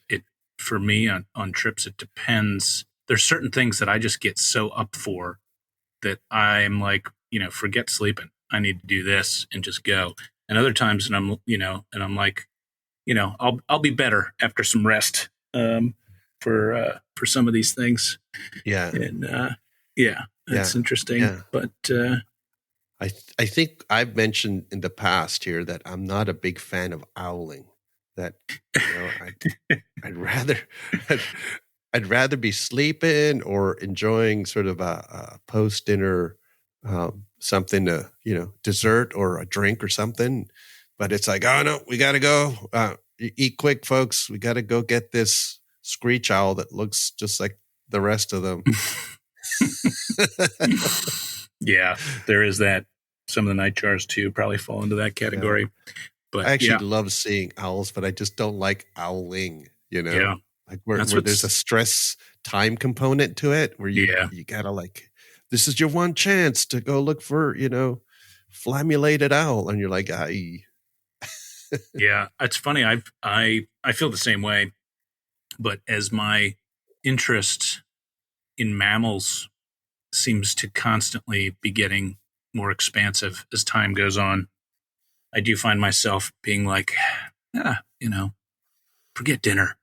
for me on trips, it depends. There's certain things that I just get so up for that I'm like, forget sleeping. I need to do this and just go. And other times, and I'm like, I'll be better after some rest for some of these things. Yeah, and it's interesting. Yeah. But I think I've mentioned in the past here that I'm not a big fan of owling. That I'd rather be sleeping or enjoying sort of a post dinner something to dessert or a drink or something. But it's like, oh no, we got to go eat quick, folks. We got to go get this screech owl that looks just like the rest of them. Yeah, there is that. Some of the night jars too probably fall into that category. Yeah. But I actually love seeing owls, but I just don't like owling. Yeah, like where there's a stress time component to it, where you gotta like, this is your one chance to go look for flammulated owl, and you're like, aye. Yeah, it's funny. I feel the same way, but as my interest in mammals seems to constantly be getting more expansive as time goes on. I do find myself being like, forget dinner.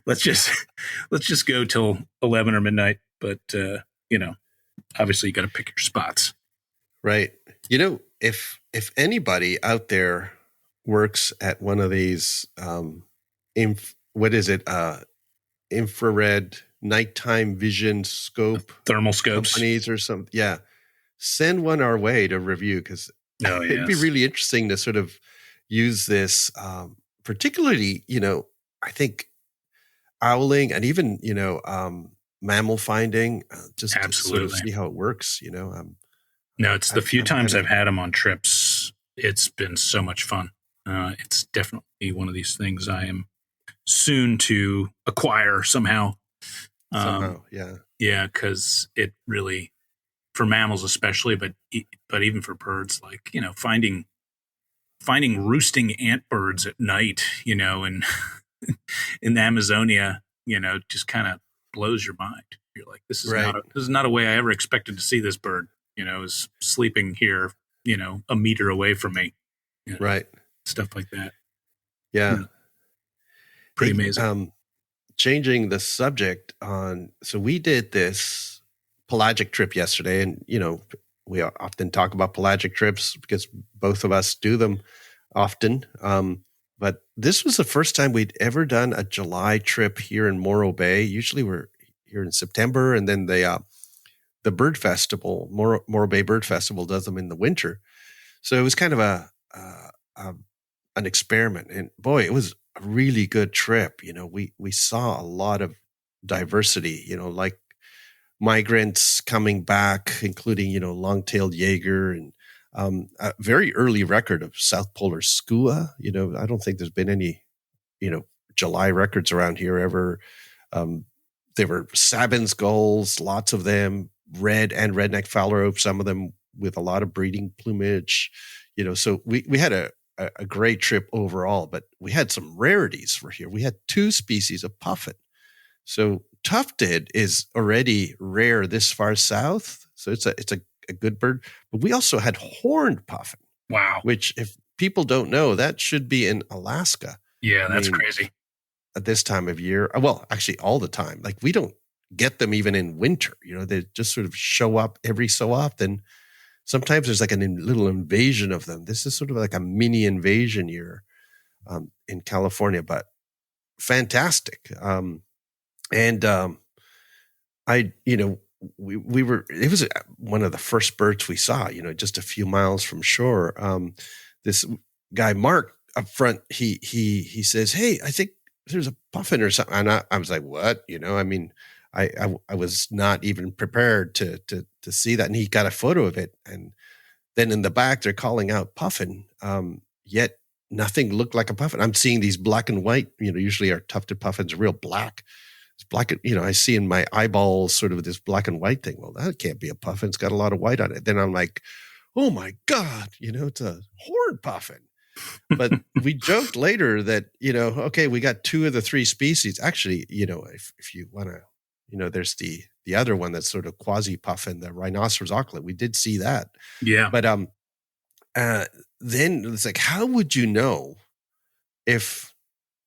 let's just go till 11 or midnight. But obviously you got to pick your spots. Right. If anybody out there works at one of these infrared nighttime vision scope thermal scopes companies or something, send one our way to review, because it'd be really interesting to sort of use this, particularly, I think owling and even, mammal finding, just Absolutely. to sort of see how it works, No, it's the few times I've had them on trips. It's been so much fun. It's definitely one of these things I am soon to acquire somehow. Yeah, because it really, for mammals especially, but even for birds, like, finding roosting antbirds at night, and in the Amazonia, just kind of blows your mind. You're like, this is not a way I ever expected to see this bird. Is sleeping here, a meter away from me. Right. Stuff like that. Yeah. Pretty amazing. Changing the subject so we did this pelagic trip yesterday, and, we often talk about pelagic trips because both of us do them often. But this was the first time we'd ever done a July trip here in Morro Bay. Usually we're here in September, and then the bird festival, Morro Bay Bird Festival, does them in the winter. So it was kind of an experiment, and boy, it was a really good trip. We saw a lot of diversity, like migrants coming back, including, long-tailed Jaeger, and a very early record of South Polar skua. I don't think there's been any, July records around here ever. There were Sabin's gulls, lots of them, red and redneck phalarope, some of them with a lot of breeding plumage. So we had a great trip overall, but we had some rarities for here. We had 2 species of puffin. So tufted is already rare this far south, so it's a good bird. But we also had horned puffin. Wow. Which, if people don't know, that should be in Alaska. Yeah, that's crazy. At this time of year, well, actually all the time. Like, we don't get them even in winter. They just sort of show up every so often. Sometimes there's like a little invasion of them. This is sort of like a mini invasion year in California, but fantastic. It was one of the first birds we saw, just a few miles from shore. This guy, Mark, up front, he says, "Hey, I think there's a puffin or something." And I was like, "What?" I was not even prepared to see that. And he got a photo of it. And then in the back, they're calling out puffin. Yet nothing looked like a puffin. I'm seeing these black and white, usually our tufted puffins are real black. It's black, I see in my eyeballs sort of this black and white thing. Well, that can't be a puffin. It's got a lot of white on it. Then I'm like, oh my God, it's a horned puffin. But we joked later that, okay, we got 2 of the 3 species. Actually, if you want to, there's the other one that's sort of quasi puffin, the rhinoceros auklet. We did see that. Yeah. But then it's like, how would you know if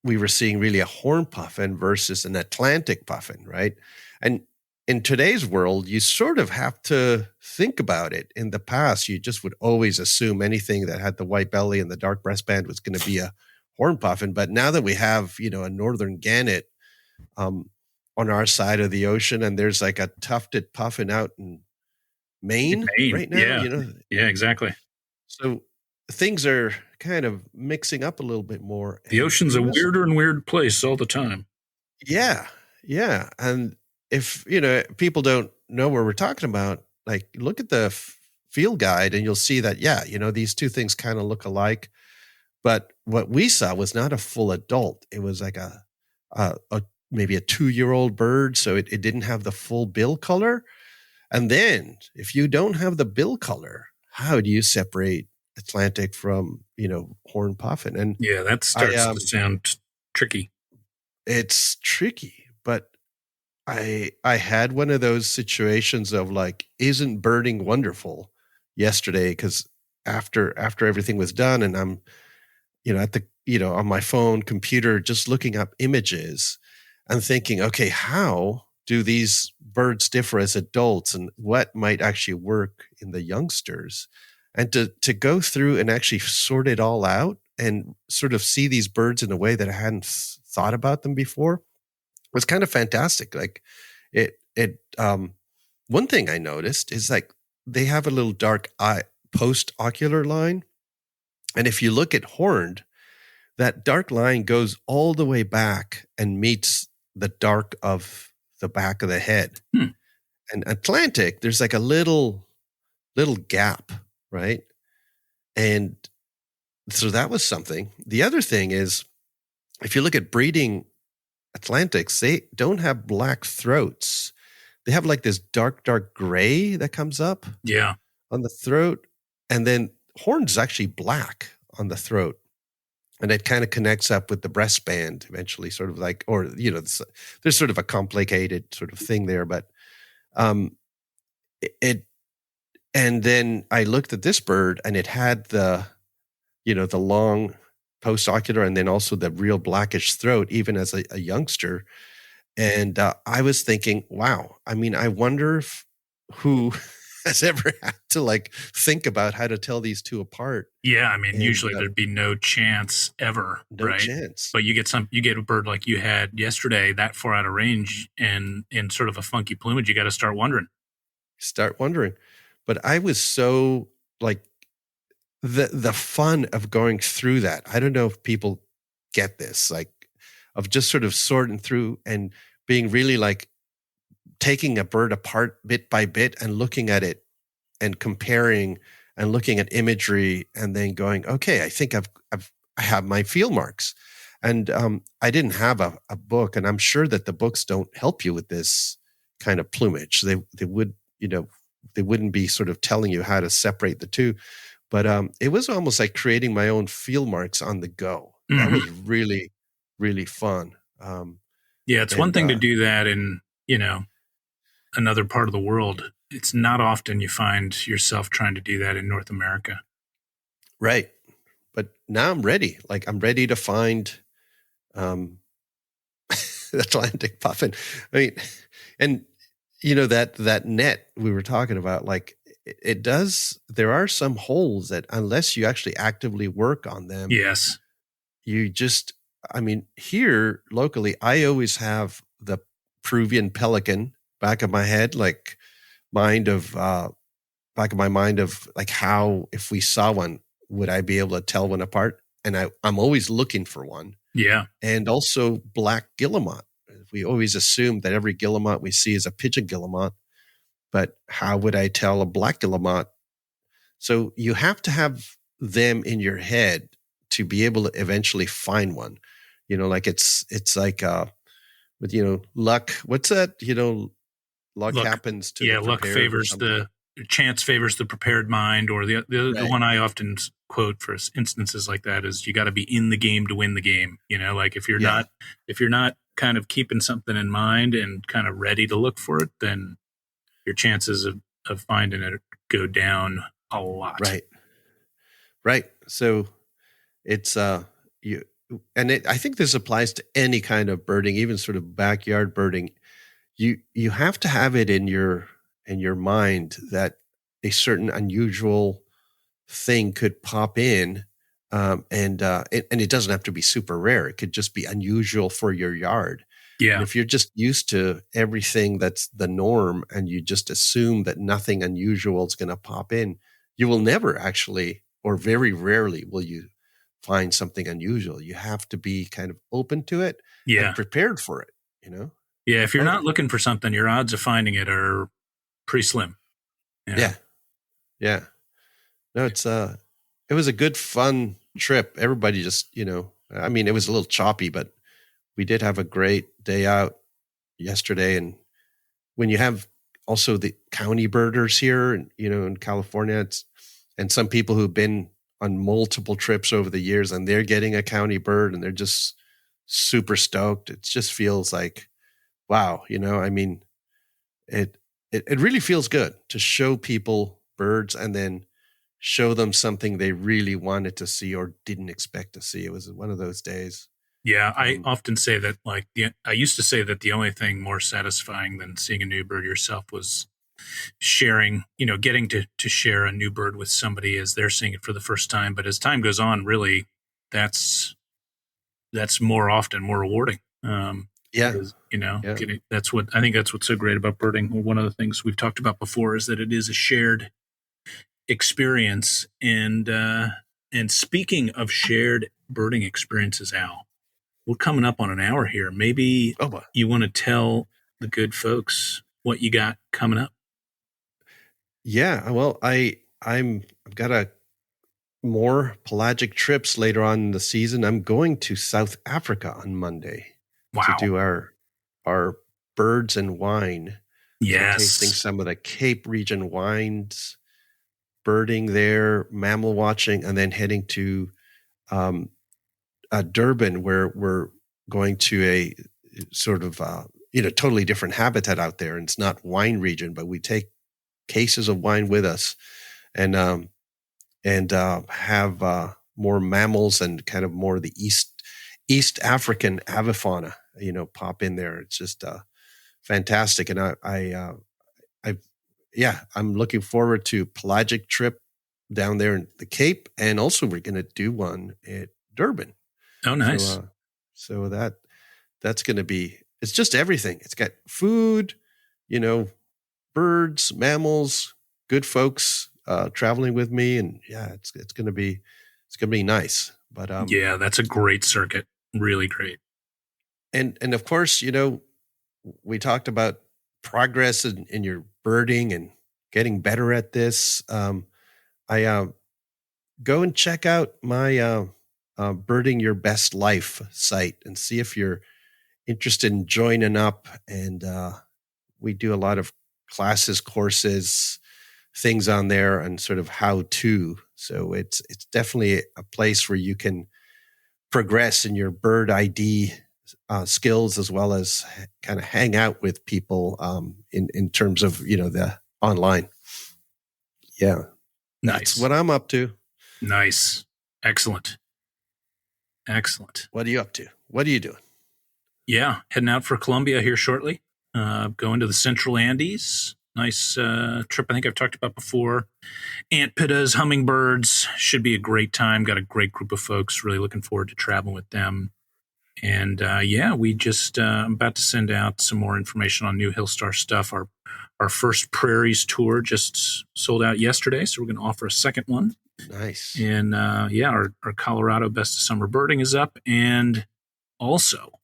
we were seeing really a horned puffin versus an Atlantic puffin, right? And in today's world, you sort of have to think about it. In the past, you just would always assume anything that had the white belly and the dark breastband was going to be a horned puffin. But now that we have, a northern gannet on our side of the ocean, and there's like a tufted puffin out in Maine right now, Yeah, exactly. So things are kind of mixing up a little bit more. The ocean's a weirder and weird place all the time. Yeah. Yeah. And if, people don't know what we're talking about, like, look at the field guide and you'll see that, these 2 things kind of look alike. But what we saw was not a full adult. It was like a maybe a 2-year-old bird. So it didn't have the full bill color. And then if you don't have the bill color, how do you separate Atlantic from, horned puffin? And yeah, that starts to sound tricky. It's tricky, but I had one of those situations of like, isn't birding wonderful yesterday? Because after everything was done, and I'm at the on my phone computer just looking up images and thinking, okay, how do these birds differ as adults, and what might actually work in the youngsters? And to go through and actually sort it all out and sort of see these birds in a way that I hadn't thought about them before was kind of fantastic. Like it one thing I noticed is like they have a little dark eye post ocular line. And if you look at horned, that dark line goes all the way back and meets the dark of the back of the head. And Atlantic, there's like a little gap, right? And so that was something. The other thing is, if you look at breeding Atlantics, they don't have black throats. They have like this dark gray that comes up on the throat. And then horns actually black on the throat. And it kind of connects up with the breastband eventually, sort of like, or, there's sort of a complicated sort of thing there. But and then I looked at this bird and it had the long postocular and then also the real blackish throat, even as a youngster. And I was thinking, wow, I mean, I wonder who has ever had to like think about how to tell these two apart. Yeah, I mean, usually there'd be no chance ever, no chance. But you get a bird like you had yesterday that far out of range and in sort of a funky plumage, you got to start wondering. But I was so like the fun of going through that. I don't know if people get this, like of just sort of sorting through and being really like taking a bird apart bit by bit and looking at it and comparing and looking at imagery and then going, okay, I think I have my field marks. And I didn't have a book, and I'm sure that the books don't help you with this kind of plumage. They would, they wouldn't be sort of telling you how to separate the two. But it was almost like creating my own field marks on the go. That was really, really fun. It's one thing to do that in, another part of the world. It's not often you find yourself trying to do that in North America. Right. But now I'm ready. Like I'm ready to find Atlantic puffin. I mean, and that net we were talking about, like it does, there are some holes that unless you actually actively work on them, yes, you just, I mean, here locally, I always have the Peruvian pelican back of my head, like back of my mind of like how, if we saw one, would I be able to tell one apart? And I'm always looking for one. Yeah. And also black guillemot. We always assume that every guillemot we see is a pigeon guillemot, but how would I tell a black guillemot? So you have to have them in your head to be able to eventually find one. Like it's like with luck. What's that? Luck happens to the luck favors the chance favors the prepared mind, or the one I often quote for instances like that is you got to be in the game to win the game. Like if you're not kind of keeping something in mind and kind of ready to look for it, then your chances of finding it go down a lot. Right. So it's I think this applies to any kind of birding, even sort of backyard birding. You have to have it in your mind that a certain unusual thing could pop in, and it doesn't have to be super rare. It could just be unusual for your yard. Yeah. And if you're just used to everything that's the norm and you just assume that nothing unusual is going to pop in, you will never actually, or very rarely will you find something unusual. You have to be kind of open to it and prepared for it, Yeah, if you're not looking for something, your odds of finding it are pretty slim. Yeah. No, it was a good, fun trip. Everybody just, I mean, it was a little choppy, but we did have a great day out yesterday. And when you have also the county birders here, and in California, and some people who've been on multiple trips over the years, and they're getting a county bird, and they're just super stoked. It just feels like, wow, I mean, it really feels good to show people birds and then show them something they really wanted to see or didn't expect to see. It was one of those days. Yeah, I often say that, I used to say that the only thing more satisfying than seeing a new bird yourself was sharing, getting to share a new bird with somebody as they're seeing it for the first time. But as time goes on, really, that's more often more rewarding. Yeah. Because, Yeah. I think that's what's so great about birding. One of the things we've talked about before is that it is a shared experience. And speaking of shared birding experiences, Al, we're coming up on an hour here. Maybe Oh, boy. you want to tell the good folks what you got coming up. Yeah. Well, I've got more pelagic trips later on in the season. I'm going to South Africa on Monday to Wow. do our birds and wine. Yes. So tasting some of the Cape region wines, birding there, mammal watching, and then heading to Durban, where we're going to a sort of totally different habitat out there. And it's not wine region, but we take cases of wine with us and have more mammals and kind of more of the East African avifauna, pop in there. It's just fantastic. And I'm looking forward to pelagic trip down there in the Cape, and also we're going to do one at Durban. Oh, nice. So that's going to be, it's just everything. It's got food, birds, mammals, good folks traveling with me, and it's going to be nice. But yeah, that's a great circuit, really great. And of course, we talked about progress in your birding and getting better at this. I go and check out my Birding Your Best Life site and see if you're interested in joining up. And we do a lot of classes, courses, things on there, and sort of how to. So it's definitely a place where you can progress in your bird ID skills, as well as kind of hang out with people in terms of the online. Yeah, nice. That's what I'm up to. Nice, excellent. What are you up to? What are you doing? Yeah, heading out for Colombia here shortly. Going to the Central Andes. Nice trip. I think I've talked about before. Ant pittas, hummingbirds. Should be a great time. Got a great group of folks. Really looking forward to traveling with them. And we just I'm about to send out some more information on new Hillstar stuff. Our first Prairies tour just sold out yesterday, so we're going to offer a second one. Nice. And our Colorado Best of Summer Birding is up, and also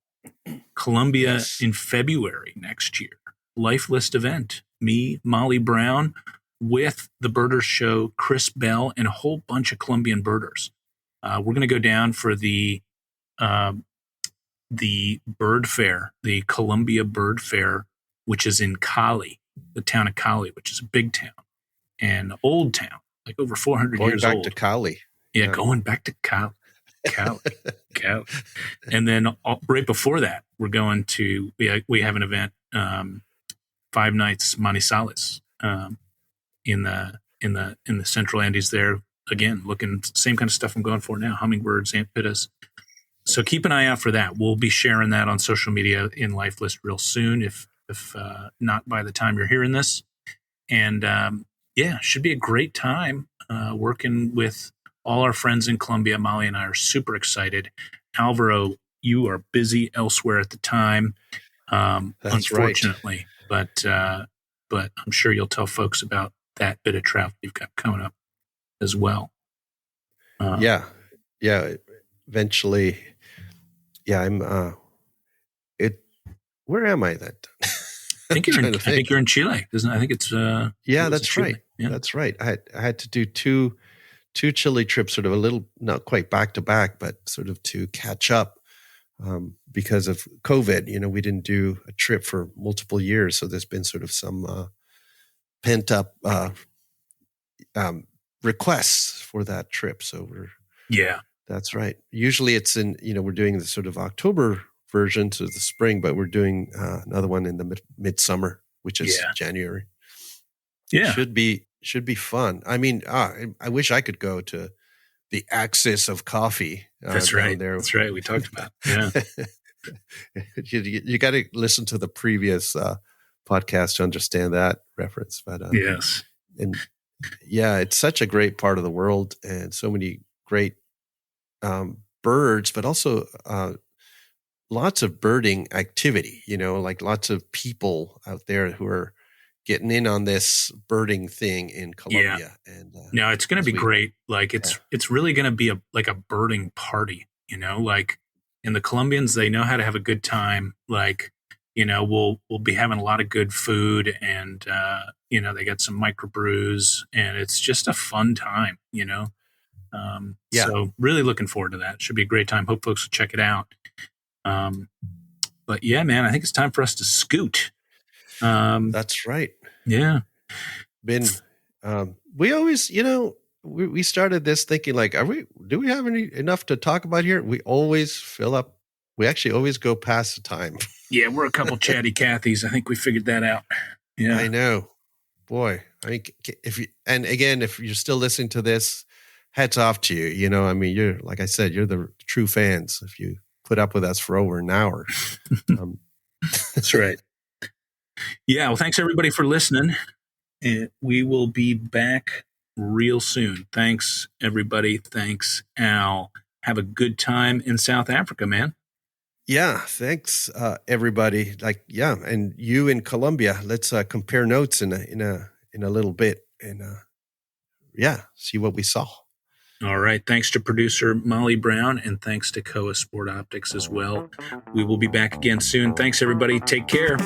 Columbia in February next year. Life List event. Me, Molly Brown, with the Birders Show, Chris Bell, and a whole bunch of Colombian birders. We're going to go down for the bird fair, the Columbia Bird Fair, which is in Cali, the town of Cali, which is a big town and old town, like over 400 years old. Going back to Cali. Yeah, going back to Cali. And then right before that, we're going to, we have an event, 5 nights Manizales, in the Central Andes there. Again, looking same kind of stuff I'm going for now, hummingbirds, ant pittas. So keep an eye out for that. We'll be sharing that on social media in Life List real soon, if not by the time you're hearing this. And should be a great time working with all our friends in Colombia. Molly and I are super excited. Alvaro, you are busy elsewhere at the time, unfortunately. Right. But I'm sure you'll tell folks about that bit of travel you've got coming up as well. Eventually. Yeah, I'm. Where am I then? I think you're in Chile, isn't it? I think it's. That's right. Yeah. That's right. I had to do two Chile trips, sort of a little, not quite back to back, but sort of to catch up because of COVID. We didn't do a trip for multiple years, so there's been sort of some pent up requests for that trip. So that's right. Usually it's in, we're doing the sort of October versions of the spring, but we're doing another one in the midsummer, which is January. Yeah, should be fun. I mean, I wish I could go to the Axis of Coffee. That's right. There. That's right. We talked about you got to listen to the previous podcast to understand that reference. But yes, and yeah, it's such a great part of the world, and so many great birds, but also lots of birding activity. Like lots of people out there who are getting in on this birding thing in Colombia. Yeah. And no, it's going to be great. Like it's really going to be a birding party, like, and the Colombians, they know how to have a good time. Like, we'll be having a lot of good food, and they got some microbrews, and it's just a fun time, So really looking forward to that. Should be a great time. Hope folks will check it out. But yeah, man, I think it's time for us to scoot. That's right. Yeah. We always, we started this thinking like, do we have enough to talk about here? We always fill up. We actually always go past the time. Yeah. We're a couple chatty Cathys. I think we figured that out. Yeah. I know. Boy. I mean, if you're still listening to this, hats off to you. I mean, you're, like I said, you're the true fans if you put up with us for over an hour. That's right. Yeah. Well, thanks everybody for listening. And we will be back real soon. Thanks, everybody. Thanks, Al. Have a good time in South Africa, man. Yeah, thanks, everybody. And you in Colombia. Let's compare notes in a little bit, and see what we saw. All right. Thanks to producer Molly Brown, and thanks to Koa Sport Optics as well. We will be back again soon. Thanks, everybody. Take care.